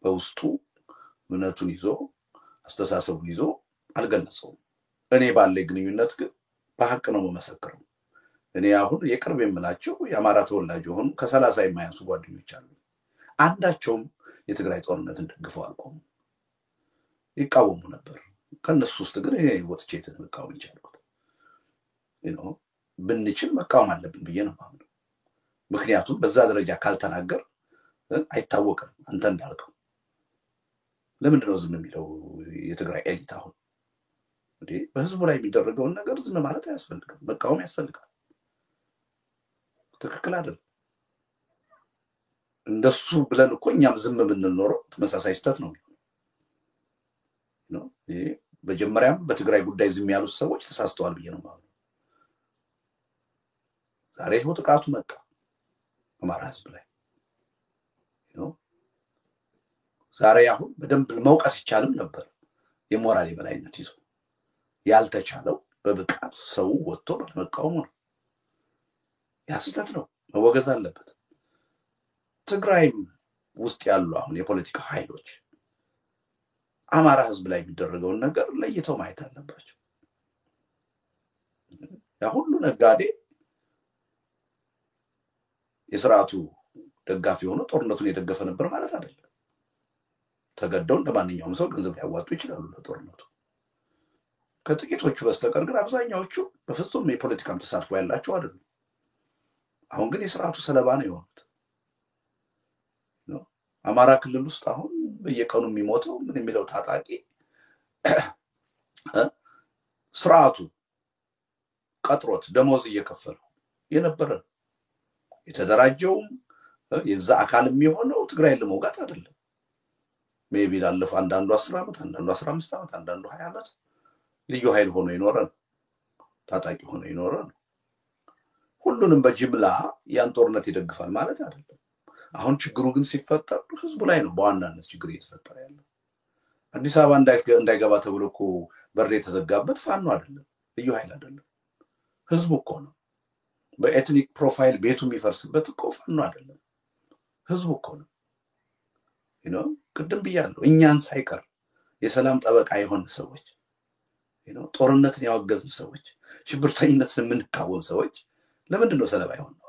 በውስጡ እምነቱን ይዞ አስተሳሰቡን ይዞ አልገለጸውም እኔ ባለ ግንኙነት ግን በሐቅ ነው መመሰክረው እኔ አሁን የቅርብ የምላቸው የአማራ ተወላጅ ሆኑ ከ30 የማያንሱ ጓደኞች አሉ አንዳቸውም የትግራይ ጦርነትን ደግፈው አልቆሙ ይቃወሙ ነበር ከነሱ ውስጥ ግን እኔ ወጥቼ ተመቃወም ይቻላል ብንችል መቃወም አለብን ብዬ ነው ማምነው ምክንያቱም በዛ ደረጃ ካልተናገር አይታወቅም አንተ እንዳልከው ለምንድን ነው ዝም የሚለው የትግራይ ኤሊት አሁን በህዝቡ ላይ የሚደረገውን ነገር ዝም ማለት አያስፈልግም መቃወም ያስፈልጋል ትክክል አይደል እንደሱ ብለን እኮ እኛም ዝም ብንኖረው ተመሳሳይ ስተት ነው በመጀመሪያም በትግራይ ጉዳይ ዝም ያሉት ሰዎች ተሳስተዋል ብዬ ነው ማለት ዛሬ ነው ጥቃቱ መጣ አማራ ህዝብ ላይ ዛሬ አሁን በደንብ መውቀስ ይቻልም ነበር የሞራል የበላይነት ይዞ ያልተቻለው በብቃት ሰው ወጥቶ በመቃወሙ ነው ያስጠት ነው መወገዝ አለበት ትግራይም ውስጥ ያሉ አሁን የፖለቲካ ኃይሎች አማራ ህዝብ ላይ የሚደረገውን ነገር ለይተው ማየት አለባቸው ያ ሁሉ ነጋዴ የሥርዓቱ ደጋፊ ሆኖ ጦርነቱን የደገፈ ነበር ማለት አይደለም ተገደው እንደማንኛውም ሰው ገንዘብ ሊያዋጡ ይችላሉ ለጦርነቱ ከጥቂቶቹ በስተቀር ግን አብዛኛዎቹ በፍጹም የፖለቲካም ተሳትፎ ያላቸው አይደሉም አሁን ግን የሥርዓቱ ሰለባ ነው የሆኑት አማራ ክልል ውስጥ አሁን በየቀኑ የሚሞተው ምን የሚለው ታጣቂ ሥርዓቱ ቀጥሮት ደሞዝ እየከፈለው የነበረ የተደራጀው የዛ አካል የሚሆነው ትግራይ ለመውጋት አይደለም ሜቢ ላለፈ አንዳንዱ 10 ዓመት አንዳንዱ 15 ዓመት አንዳንዱ 20 ዓመት ልዩ ኃይል ሆኖ ይኖር ታጣቂ ሆኖ ይኖር ሁሉንም በጅምላ ያን ጦርነት ይደግፋል ማለት አይደለም አሁን ችግሩ ግን ሲፈጠር ህዝቡ ላይ ነው በዋናነት ችግር እየተፈጠረ ያለው አዲስ አበባ እንዳይገባ ተብሎ እኮ በር የተዘጋበት ፋኖ አይደለም ልዩ ኃይል አይደለም ህዝቡ እኮ ነው በኤትኒክ ፕሮፋይል ቤቱ የሚፈርስበት እኮ ፋኖ አይደለም ህዝቡ እኮ ነው ቅድም ብያለሁ እኛን ሳይቀር የሰላም ጠበቃ የሆነ ሰዎች ጦርነትን ያወገዝን ሰዎች ሽብርተኝነትን የምንቃወም ሰዎች ለምንድን ነው ሰለባ የሆነው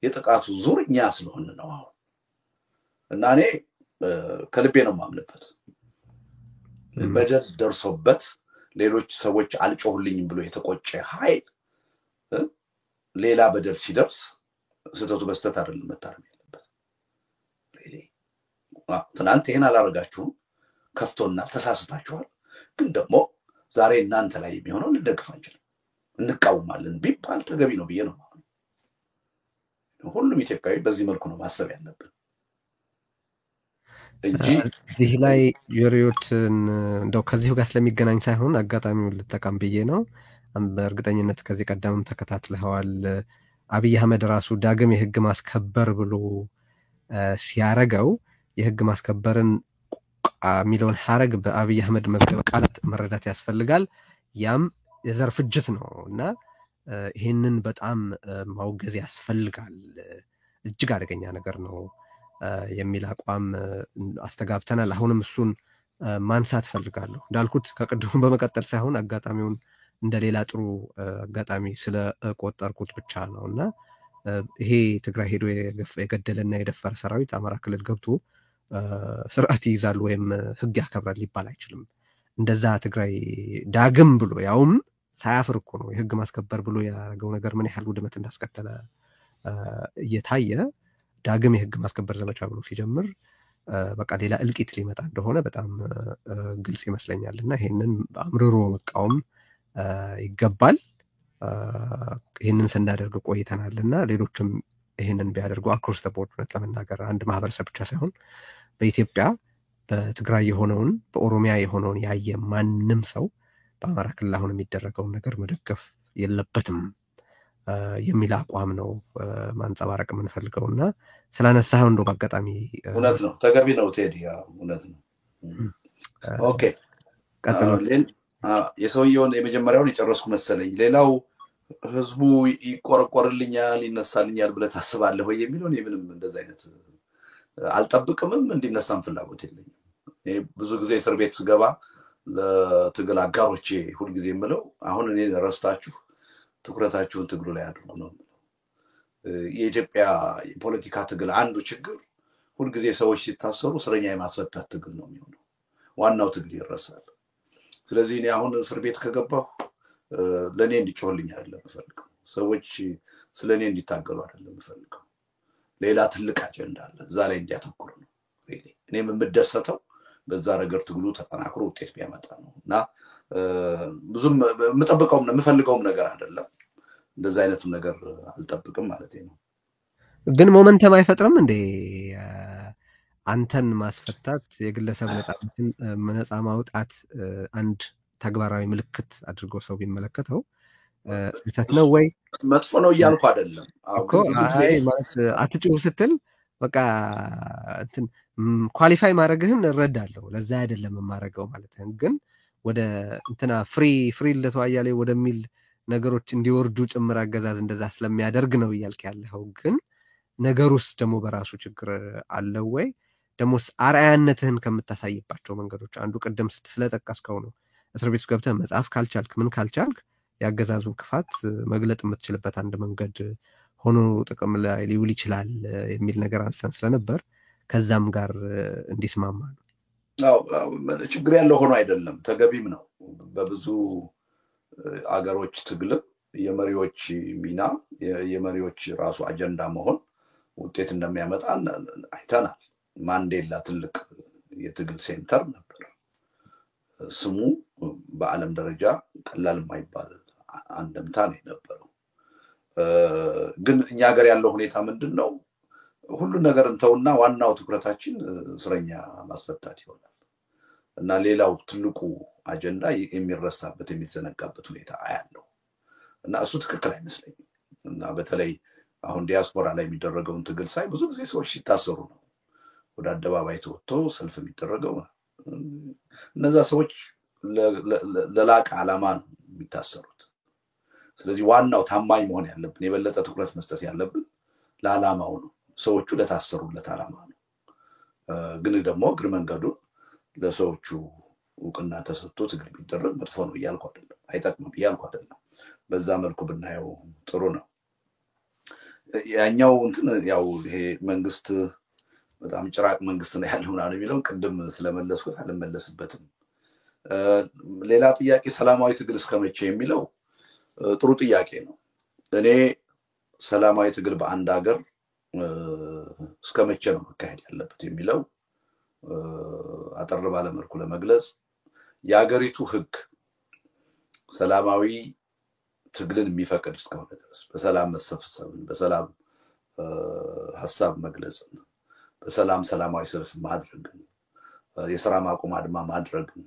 የጥቃቱ ዙርኛ ስለሆነ ነው እና እኔ ከልቤ ነው ማምነበት በደል ደርሶበት ሌሎች ሰዎች አልጮህልኝም ብሎ የተቆጨ ኃይል ሌላ በደል ሲደርስ ስተቱ በስተት አይደለም መታረም ያለበት ትናንት ይሄን አላረጋችሁም ከፍቶና ተሳስታችኋል ግን ደግሞ ዛሬ እናንተ ላይ የሚሆነው ልንደግፍ አንችልም እንቃወማለን ቢባል ተገቢ ነው ብዬ ነው ሁሉም ኢትዮጵያዊ በዚህ መልኩ ነው ማሰብ ያለብን እንጂ እዚህ ላይ የሪዮትን እንደው ከዚሁ ጋር ስለሚገናኝ ሳይሆን አጋጣሚውን ልጠቀም ብዬ ነው በእርግጠኝነት ከዚህ ቀደምም ተከታትለዋል አብይ አህመድ ራሱ ዳግም የህግ ማስከበር ብሎ ሲያረጋው የህግ ማስከበርን ሚሊዮን ሐረግ በአብይ አህመድ መዝገበ ቃላት መረዳት ያስፈልጋል ያም የዘር ፍጅት ነውና ይሄንን በጣም ማውገዝ ያስፈልጋል እጅግ አደገኛ ነገር ነው የሚል አቋም አስተጋብተናል አሁንም እሱን ማንሳት ፈልጋለሁ እንዳልኩት ከቅድሙ በመቀጠል ሳይሆን አጋጣሚውን እንደሌላ ጥሩ አጋጣሚ ስለቆጠርኩት ብቻ ነውና ይሄ ትግራይ ሄዶ የገደለና የደፈረ ሰራዊት አማራ ክልል ገብቶ ስርዓት ይዛል ወይም ህግ ያከብራል ሊባል አይችልም እንደዛ ትግራይ ዳግም ብሎ ያውም ሳያፍር እኮ ነው የህግ ማስከበር ብሎ ያረጋው ነገር ምን ያህል ውድመት እንዳስከተለ እየታየ ዳግም የህግ ማስከበር ዘመቻ ብሎ ሲጀምር በቃ ሌላ እልቂት ሊመጣ እንደሆነ በጣም ግልጽ ይመስለኛል እና ይሄንን አምርሮ መቃወም ይገባል። ይሄንን ስናደርግ ቆይተናል እና ሌሎችም ይሄንን ቢያደርጉ አክሮስ ዘ ቦርድ ለመናገር አንድ ማህበረሰብ ብቻ ሳይሆን በኢትዮጵያ በትግራይ የሆነውን በኦሮሚያ የሆነውን ያየ ማንም ሰው በአማራ ክልል አሁን የሚደረገውን ነገር መደገፍ የለበትም የሚል አቋም ነው ማንጸባረቅ የምንፈልገው እና ስላነሳኸው እንደው በአጋጣሚ እውነት ነው፣ ተገቢ ነው ቴዲ፣ እውነት ነው። ኦኬ ቀጥሎ የሰውየውን የመጀመሪያውን የጨረስኩ መሰለኝ። ሌላው ህዝቡ ይቆረቆርልኛል ይነሳልኛል ብለህ ታስባለህ ወይ የሚለው እኔ ምንም እንደዛ አይነት አልጠብቅምም፣ እንዲነሳም ፍላጎት የለኝም። ብዙ ጊዜ እስር ቤት ስገባ ለትግል አጋሮቼ ሁልጊዜ የምለው አሁን እኔ ረስታችሁ ትኩረታችሁን ትግሉ ላይ አድርጉ ነው። የኢትዮጵያ የፖለቲካ ትግል አንዱ ችግር ሁልጊዜ ሰዎች ሲታሰሩ እስረኛ የማስፈታት ትግል ነው የሚሆነው፣ ዋናው ትግል ይረሳል። ስለዚህ እኔ አሁን እስር ቤት ከገባሁ ለእኔ እንዲጮህልኝ አይደለም የምፈልገው፣ ሰዎች ስለ እኔ እንዲታገሉ አይደለም የምፈልገው፣ ሌላ ትልቅ አጀንዳ አለ፣ እዛ ላይ እንዲያተኩሩ ነው። እኔም የምደሰተው በዛ ነገር ትግሉ ተጠናክሮ ውጤት ቢያመጣ ነው እና ብዙም የምጠብቀውም የምፈልገውም ነገር አይደለም። እንደዛ አይነቱን ነገር አልጠብቅም ማለት ነው። ግን ሞመንተም አይፈጥርም እንዴ? አንተን ማስፈታት የግለሰብ ነፃ ማውጣት አንድ ተግባራዊ ምልክት አድርጎ ሰው ቢመለከተው ስህተት ነው ወይ? መጥፎ ነው እያልኩ አይደለም እኮ። አይ ማለት አትጭው ስትል በቃ እንትን ኳሊፋይ ማድረግህን እረዳለሁ፣ ለዛ አይደለም የማደርገው ማለት ነው። ግን ወደ እንትና ፍሪ ለተዋያሌ ወደሚል ነገሮች እንዲወርዱ ጭምር አገዛዝ እንደዛ ስለሚያደርግ ነው እያልክ ያለው። ግን ነገሩስ ደግሞ በራሱ ችግር አለው ወይ? ደሞስ አርአያነትህን ከምታሳይባቸው መንገዶች አንዱ ቅድም ስለጠቀስከው ነው። እስር ቤት ገብተህ መጽሐፍ ካልቻልክ ምን ካልቻልክ ያገዛዙን ክፋት መግለጥ የምትችልበት አንድ መንገድ ሆኖ ጥቅም ላይ ሊውል ይችላል የሚል ነገር አንስተን ስለነበር ከዛም ጋር እንዲስማማ ነው። ችግር ያለው ሆኖ አይደለም፣ ተገቢም ነው። በብዙ አገሮች ትግልም የመሪዎች ሚና የመሪዎች ራሱ አጀንዳ መሆን ውጤት እንደሚያመጣ አይተናል። ማንዴላ ትልቅ የትግል ሴንተር ነበር። ስሙ በዓለም ደረጃ ቀላል የማይባል አንድምታ ነው የነበረው። ግን እኛ ሀገር ያለው ሁኔታ ምንድን ነው? ሁሉን ነገር እንተውና ዋናው ትኩረታችን እስረኛ ማስፈታት ይሆናል እና ሌላው ትልቁ አጀንዳ የሚረሳበት የሚዘነጋበት ሁኔታ አያለው እና እሱ ትክክል አይመስለኝም። እና በተለይ አሁን ዲያስፖራ ላይ የሚደረገውን ትግል ሳይ ብዙ ጊዜ ሰዎች ሲታሰሩ ነው ወደ አደባባይ ተወጥቶ ሰልፍ የሚደረገው። እነዛ ሰዎች ለላቀ ዓላማ ነው የሚታሰሩት። ስለዚህ ዋናው ታማኝ መሆን ያለብን፣ የበለጠ ትኩረት መስጠት ያለብን ለዓላማው ነው፣ ሰዎቹ ለታሰሩለት ዓላማ ነው። ግን ደግሞ እግር መንገዱን ለሰዎቹ እውቅና ተሰጥቶ ትግል ቢደረግ መጥፎ ነው እያልኩ አይደለም፣ አይጠቅምም እያልኩ አይደለም። በዛ መልኩ ብናየው ጥሩ ነው። ያኛው እንትን ያው ይሄ መንግስት በጣም ጭራቅ መንግስት ነው ያለው ነው የሚለው ቅድም ስለመለስኩት አልመለስበትም። ሌላ ጥያቄ ሰላማዊ ትግል እስከመቼ የሚለው ጥሩ ጥያቄ ነው። እኔ ሰላማዊ ትግል በአንድ ሀገር እስከመቼ ነው መካሄድ ያለበት የሚለው አጠር ባለ መልኩ ለመግለጽ የሀገሪቱ ህግ ሰላማዊ ትግልን የሚፈቅድ እስከሆነ ድረስ በሰላም መሰብሰብን፣ በሰላም ሐሳብ መግለጽን፣ በሰላም ሰላማዊ ሰልፍ ማድረግን፣ የሥራ ማቆም አድማ ማድረግን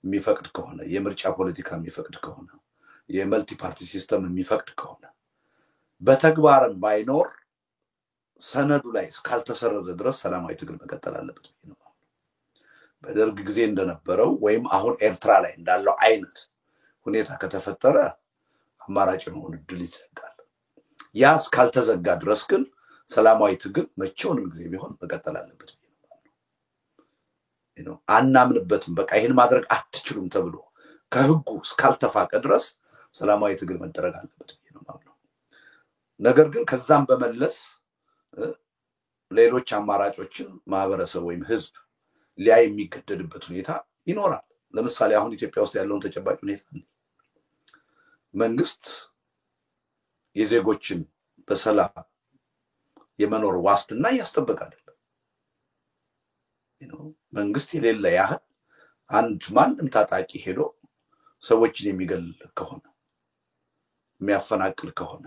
የሚፈቅድ ከሆነ፣ የምርጫ ፖለቲካ የሚፈቅድ ከሆነ፣ የመልቲ ፓርቲ ሲስተም የሚፈቅድ ከሆነ በተግባርን ባይኖር ሰነዱ ላይ እስካልተሰረዘ ድረስ ሰላማዊ ትግል መቀጠል አለበት ነው። በደርግ ጊዜ እንደነበረው ወይም አሁን ኤርትራ ላይ እንዳለው አይነት ሁኔታ ከተፈጠረ አማራጭ መሆን እድል ይዘጋል። ያ እስካልተዘጋ ድረስ ግን ሰላማዊ ትግል መቼውንም ጊዜ ቢሆን መቀጠል አለበት ነው። አናምንበትም፣ በቃ ይህን ማድረግ አትችሉም ተብሎ ከህጉ እስካልተፋቀ ድረስ ሰላማዊ ትግል መደረግ አለበት ነው ማለት። ነገር ግን ከዛም በመለስ ሌሎች አማራጮችን ማህበረሰብ ወይም ህዝብ ሊያይ የሚገደድበት ሁኔታ ይኖራል። ለምሳሌ አሁን ኢትዮጵያ ውስጥ ያለውን ተጨባጭ ሁኔታ መንግስት የዜጎችን በሰላም የመኖር ዋስትና ያስጠብቃል መንግስት የሌለ ያህል አንድ ማንም ታጣቂ ሄዶ ሰዎችን የሚገል ከሆነ የሚያፈናቅል ከሆነ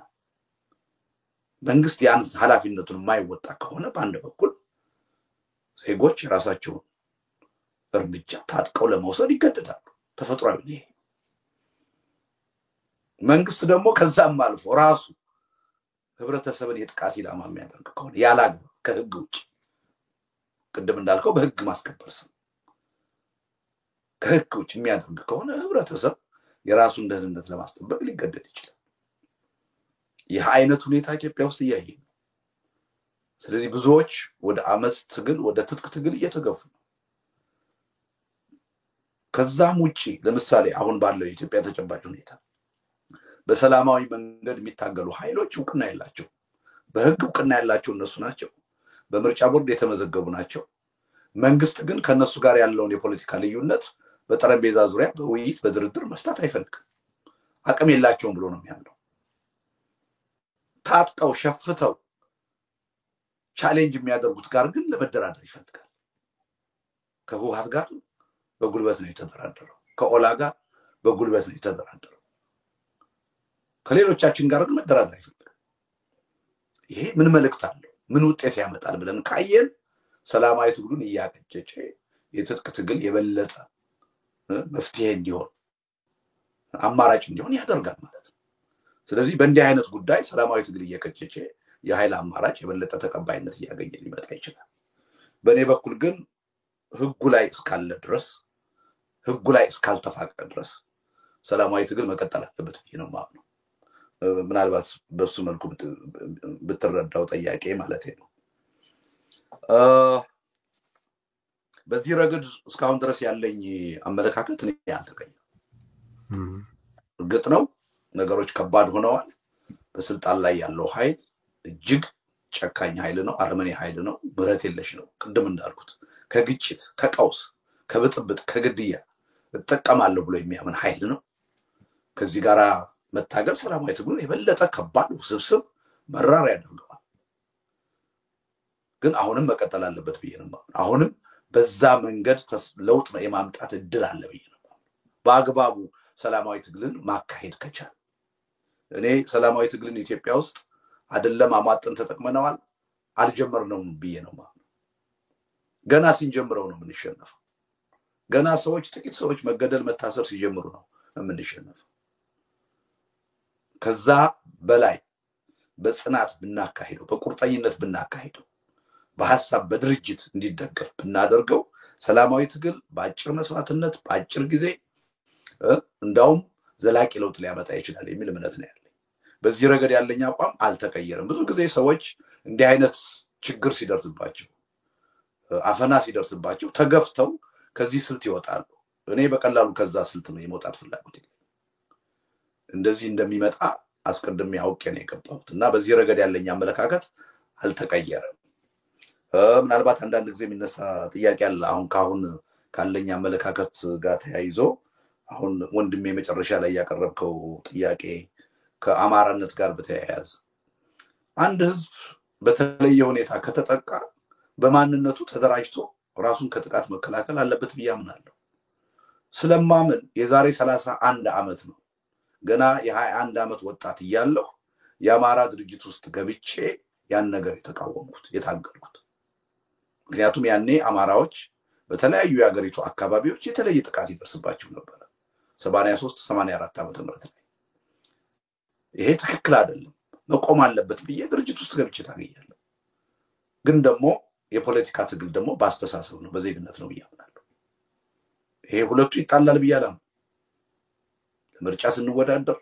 መንግስት ያን ኃላፊነቱን የማይወጣ ከሆነ በአንድ በኩል ዜጎች ራሳቸውን እርምጃ ታጥቀው ለመውሰድ ይገደዳሉ ተፈጥሯዊ ነው መንግስት ደግሞ ከዛም አልፎ ራሱ ህብረተሰብን የጥቃት ኢላማ የሚያደርግ ከሆነ ያላግባብ ከህግ ውጭ ቅድም እንዳልከው በህግ ማስከበር ስም ከህግ ውጭ የሚያደርግ ከሆነ ህብረተሰብ የራሱን ደህንነት ለማስጠበቅ ሊገደድ ይችላል ይህ አይነት ሁኔታ ኢትዮጵያ ውስጥ ያያየን ስለዚህ ብዙዎች ወደ አመጽ ትግል ወደ ትጥቅ ትግል እየተገፉ ነው ከዛም ውጪ ለምሳሌ አሁን ባለው የኢትዮጵያ ተጨባጭ ሁኔታ በሰላማዊ መንገድ የሚታገሉ ኃይሎች እውቅና ያላቸው በህግ እውቅና ያላቸው እነሱ ናቸው በምርጫ ቦርድ የተመዘገቡ ናቸው መንግስት ግን ከነሱ ጋር ያለውን የፖለቲካ ልዩነት በጠረጴዛ ዙሪያ በውይይት በድርድር መፍታት አይፈልግም አቅም የላቸውም ብሎ ነው የሚያምነው ታጥቀው ሸፍተው ቻሌንጅ የሚያደርጉት ጋር ግን ለመደራደር ይፈልጋል ከህወሓት ጋር በጉልበት ነው የተደራደረው ከኦላ ጋር በጉልበት ነው የተደራደረው ከሌሎቻችን ጋር ግን መደራደር አይፈልግም ይሄ ምን መልእክት አለው ምን ውጤት ያመጣል ብለን ካየን ሰላማዊ ትግሉን እያቀጨጨ የትጥቅ ትግል የበለጠ መፍትሄ እንዲሆን አማራጭ እንዲሆን ያደርጋል ማለት ነው ስለዚህ በእንዲህ አይነት ጉዳይ ሰላማዊ ትግል እየቀጨጨ የኃይል አማራጭ የበለጠ ተቀባይነት እያገኘ ሊመጣ ይችላል በእኔ በኩል ግን ህጉ ላይ እስካለ ድረስ ህጉ ላይ እስካልተፋቀ ድረስ ሰላማዊ ትግል መቀጠል አለበት ነው ማለት ነው ምናልባት በሱ መልኩ ብትረዳው ጥያቄ ማለት ነው በዚህ ረገድ እስካሁን ድረስ ያለኝ አመለካከት ነው ያልተቀየረ እርግጥ ነው ነገሮች ከባድ ሆነዋል በስልጣን ላይ ያለው ኃይል እጅግ ጨካኝ ኃይል ነው አረመኔ ኃይል ነው ምሕረት የለሽ ነው ቅድም እንዳልኩት ከግጭት ከቀውስ ከብጥብጥ ከግድያ እጠቀማለሁ ብሎ የሚያምን ኃይል ነው ከዚህ ጋራ መታገል ሰላማዊ ትግሉን የበለጠ ከባድ ውስብስብ መራር ያደርገዋል ግን አሁንም መቀጠል አለበት ብዬ ነው አሁንም በዛ መንገድ ለውጥ የማምጣት እድል አለ ብዬ ነው በአግባቡ ሰላማዊ ትግልን ማካሄድ ከቻለ እኔ ሰላማዊ ትግልን ኢትዮጵያ ውስጥ አይደለም አማጥን ተጠቅመናል አልጀመርነውም ብዬ ነው ገና ሲንጀምረው ነው የምንሸነፈው ገና ሰዎች ጥቂት ሰዎች መገደል መታሰር ሲጀምሩ ነው የምንሸነፈው ከዛ በላይ በጽናት ብናካሄደው በቁርጠኝነት ብናካሄደው በሐሳብ በድርጅት እንዲደገፍ ብናደርገው ሰላማዊ ትግል በአጭር መስዋዕትነት በአጭር ጊዜ እንዳውም ዘላቂ ለውጥ ሊያመጣ ይችላል የሚል እምነት ነው ያለኝ በዚህ ረገድ ያለኝ አቋም አልተቀየረም ብዙ ጊዜ ሰዎች እንዲህ አይነት ችግር ሲደርስባቸው አፈና ሲደርስባቸው ተገፍተው ከዚህ ስልት ይወጣሉ እኔ በቀላሉ ከዛ ስልት ነው የመውጣት ፍላጎት እንደዚህ እንደሚመጣ አስቀድሜ አውቄ ነው የገባሁትና በዚህ ረገድ ያለኝ አመለካከት አልተቀየረም ምናልባት አንዳንድ ጊዜ የሚነሳ ጥያቄ አለ አሁን ካሁን ካለኝ አመለካከት ጋር ተያይዞ አሁን ወንድሜ መጨረሻ ላይ ያቀረብከው ጥያቄ ከአማራነት ጋር በተያያዘ አንድ ህዝብ በተለየ ሁኔታ ከተጠቃ በማንነቱ ተደራጅቶ ራሱን ከጥቃት መከላከል አለበት ብዬ አምናለሁ ስለማምን የዛሬ 31 ዓመት ነው ገና የ21 ዓመት ወጣት እያለሁ የአማራ ድርጅት ውስጥ ገብቼ ያን ነገር የተቃወምኩት የታገልኩት ምክንያቱም ያኔ አማራዎች በተለያዩ የሀገሪቱ አካባቢዎች የተለየ ጥቃት ይደርስባቸው ነበር 83 84 ዓመተ ምህረት ላይ ይሄ ትክክል አይደለም መቆም አለበት ብዬ ድርጅት ውስጥ ገብቼ ታገያለሁ ግን ደግሞ የፖለቲካ ትግል ደግሞ ባስተሳሰብ ነው በዜግነት ነው ብያምናለሁ ይሄ ሁለቱ ይጣላል ብያለሁ ለምርጫ ስንወዳደር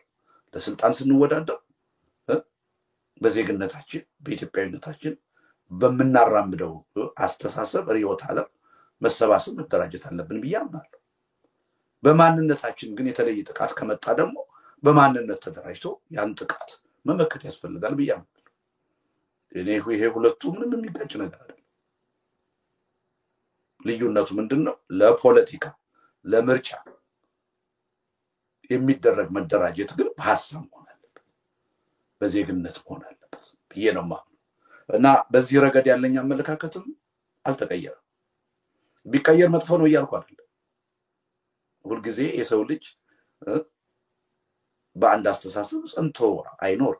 ለስልጣን ስንወዳደር በዜግነታችን በኢትዮጵያዊነታችን በመናራምደው አስተሳሰብ ሪዮት ዓለም መሰባሰብ መደራጀት አለብን ብያምናለሁ በማንነታችን ግን የተለየ ጥቃት ከመጣ ደግሞ በማንነት ተደራጅቶ ያን ጥቃት መመከት ያስፈልጋል ብያምናለሁ እኔ ይሄ ሁለቱ ምንም የሚጋጭ ነገር አይደለም ልዩነቱ ምንድነው ለፖለቲካ ለምርጫ የሚደረግ መደራጀት ግን በሐሳብ መሆን አለበት በዜግነት መሆን አለበት ብዬ ነው እና በዚህ ረገድ ያለኝ አመለካከትም አልተቀየረም። ቢቀየር መጥፎ ነው እያልኩ አይደለም። ሁልጊዜ የሰው ልጅ በአንድ አስተሳሰብ ጸንቶ አይኖር።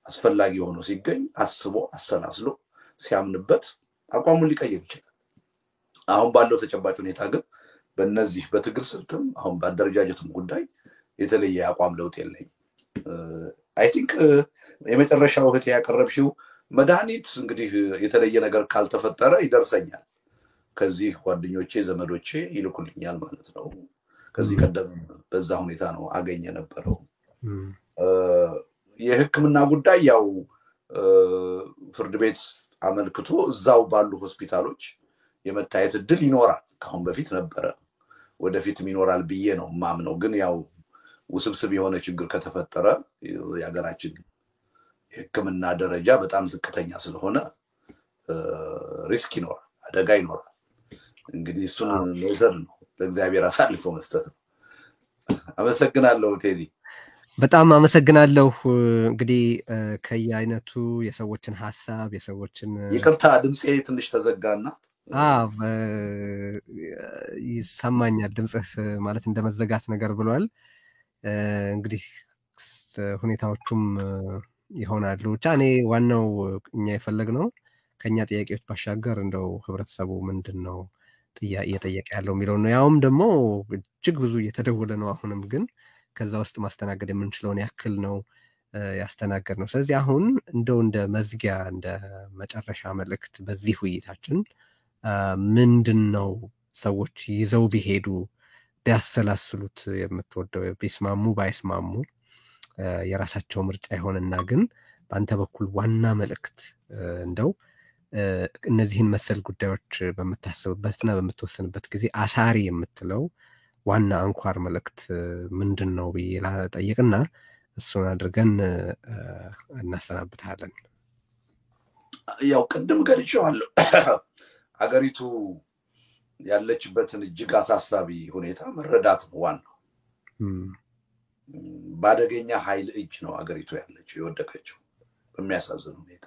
አስፈላጊ ሆኖ ሲገኝ አስቦ አሰላስሎ ሲያምንበት አቋሙን ሊቀይር ይችላል። አሁን ባለው ተጨባጭ ሁኔታ ግን በእነዚህ በትግል ስልትም አሁን በአደረጃጀትም ጉዳይ የተለየ አቋም ለውጥ የለኝም። አይ ቲንክ የመጨረሻው እህቴ ያቀረብሽው መድኃኒት እንግዲህ የተለየ ነገር ካልተፈጠረ ይደርሰኛል። ከዚህ ጓደኞቼ ዘመዶቼ ይልኩልኛል ማለት ነው። ከዚህ ቀደም በዛ ሁኔታ ነው አገኘ ነበረው። የሕክምና ጉዳይ ያው ፍርድ ቤት አመልክቶ እዛው ባሉ ሆስፒታሎች የመታየት እድል ይኖራል። ካሁን በፊት ነበረ፣ ወደፊትም ይኖራል ብዬ ነው ማምነው። ግን ያው ውስብስብ የሆነ ችግር ከተፈጠረ የሀገራችን የሕክምና ደረጃ በጣም ዝቅተኛ ስለሆነ ሪስክ ይኖራል፣ አደጋ ይኖራል። እንግዲህ እሱን መውሰድ ነው፣ ለእግዚአብሔር አሳልፎ መስጠት ነው። አመሰግናለሁ ቴዲ። በጣም አመሰግናለሁ። እንግዲህ ከየአይነቱ የሰዎችን ሐሳብ የሰዎችን ይቅርታ ድምጼ ትንሽ ተዘጋና ይሰማኛል። ድምጽህ ማለት እንደመዘጋት ነገር ብሏል። እንግዲህ ሁኔታዎቹም ይሆናሉ። ብቻ እኔ ዋናው እኛ የፈለግነው ከኛ ጥያቄዎች ባሻገር እንደው ህብረተሰቡ ምንድነው እየጠየቀ ያለው የሚለው ነው። ያውም ደግሞ እጅግ ብዙ እየተደወለ ነው። አሁንም ግን ከዛ ውስጥ ማስተናገድ የምንችለውን ያክል ነው ያስተናገድ ነው። ስለዚህ አሁን እንደው እንደ መዝጊያ እንደ መጨረሻ መልእክት በዚህ ውይይታችን ምንድነው ሰዎች ይዘው ቢሄዱ ቢያሰላስሉት የምትወደው? ቢስማሙ ባይስማሙ የራሳቸው ምርጫ ይሆንና ግን በአንተ በኩል ዋና መልእክት እንደው እነዚህን መሰል ጉዳዮች በምታስብበትና በምትወስንበት ጊዜ አሳሪ የምትለው ዋና አንኳር መልእክት ምንድነው ብዬ ላጠይቅና እሱን አድርገን እናሰናብታለን። ያው ቅድም ገልጬዋለሁ። አገሪቱ ያለችበትን እጅግ አሳሳቢ ሁኔታ መረዳት ነው ዋናው። ባደገኛ ኃይል እጅ ነው አገሪቱ ያለችው የወደቀችው በሚያሳዝን ሁኔታ።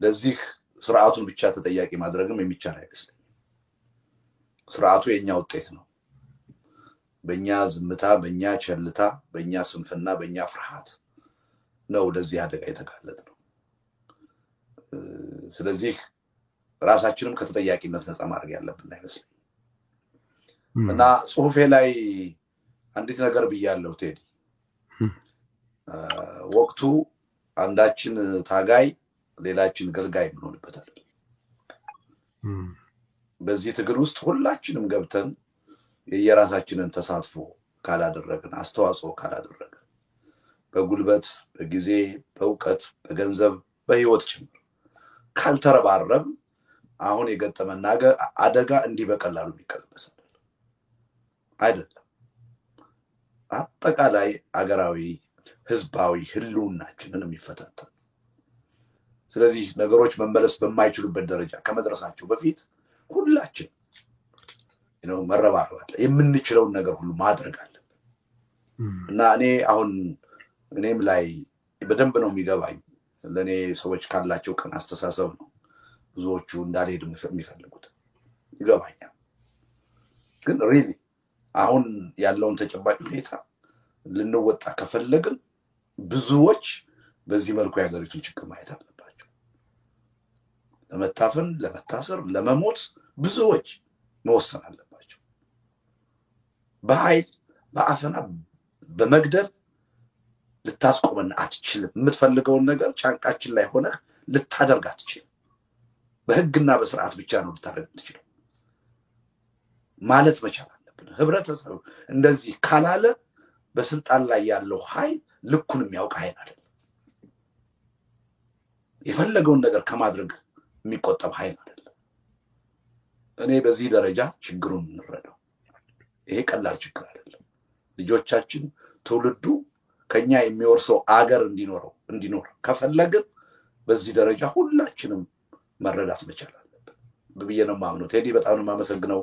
ለዚህ ስርዓቱን ብቻ ተጠያቂ ማድረግም የሚቻል አይመስልም። ስርዓቱ የኛ ውጤት ነው። በእኛ ዝምታ፣ በእኛ ቸልታ፣ በእኛ ስንፍና፣ በእኛ ፍርሃት ነው ለዚህ አደጋ የተጋለጥ ነው። ስለዚህ ራሳችንም ከተጠያቂነት ነፃ ማድረግ ያለብን አይመስልም። እና ጽሁፌ ላይ አንዲት ነገር ብያለሁ ቴዲ። ወቅቱ አንዳችን ታጋይ ሌላችን ገልጋይ የምንሆንበት አይደለም። በዚህ ትግል ውስጥ ሁላችንም ገብተን የየራሳችንን ተሳትፎ ካላደረግን፣ አስተዋጽኦ ካላደረግን፣ በጉልበት፣ በጊዜ፣ በእውቀት፣ በገንዘብ፣ በህይወት ጭምር ካልተረባረብ አሁን የገጠመን አደጋ እንዲህ በቀላሉ የሚቀለበስ አይደለም። አጠቃላይ አገራዊ ህዝባዊ ህልውናችንን የሚፈታተን። ስለዚህ ነገሮች መመለስ በማይችሉበት ደረጃ ከመድረሳቸው በፊት ሁላችን መረባረብ አለ፣ የምንችለውን ነገር ሁሉ ማድረግ አለብን። እና እኔም ላይ በደንብ ነው የሚገባኝ። ለኔ ሰዎች ካላቸው ቀን አስተሳሰብ ነው ብዙዎቹ እንዳልሄድ የሚፈልጉት ይገባኛል። ግን ሪሊ አሁን ያለውን ተጨባጭ ሁኔታ ልንወጣ ከፈለግን ብዙዎች በዚህ መልኩ የሀገሪቱን ችግር ማየት አለባቸው። ለመታፈን፣ ለመታሰር፣ ለመሞት ብዙዎች መወሰን አለባቸው። በኃይል በአፈና በመግደል ልታስቆመን አትችልም። የምትፈልገውን ነገር ጫንቃችን ላይ ሆነህ ልታደርግ አትችልም። በህግና በስርዓት ብቻ ነው ልታደርግ የምትችለው ማለት መቻል አለብን። ህብረተሰብ እንደዚህ ካላለ በስልጣን ላይ ያለው ኃይል ልኩን የሚያውቅ ኃይል አይደለም። የፈለገውን ነገር ከማድረግ የሚቆጠብ ኃይል አይደለም። እኔ በዚህ ደረጃ ችግሩን እንረዳው። ይሄ ቀላል ችግር አይደለም። ልጆቻችን ትውልዱ ከኛ የሚወርሰው አገር እንዲኖር ከፈለግን በዚህ ደረጃ ሁላችንም መረዳት መቻል አለብን ብዬ ነው የማምነው። ቴዲ በጣም ነው የማመሰግነው።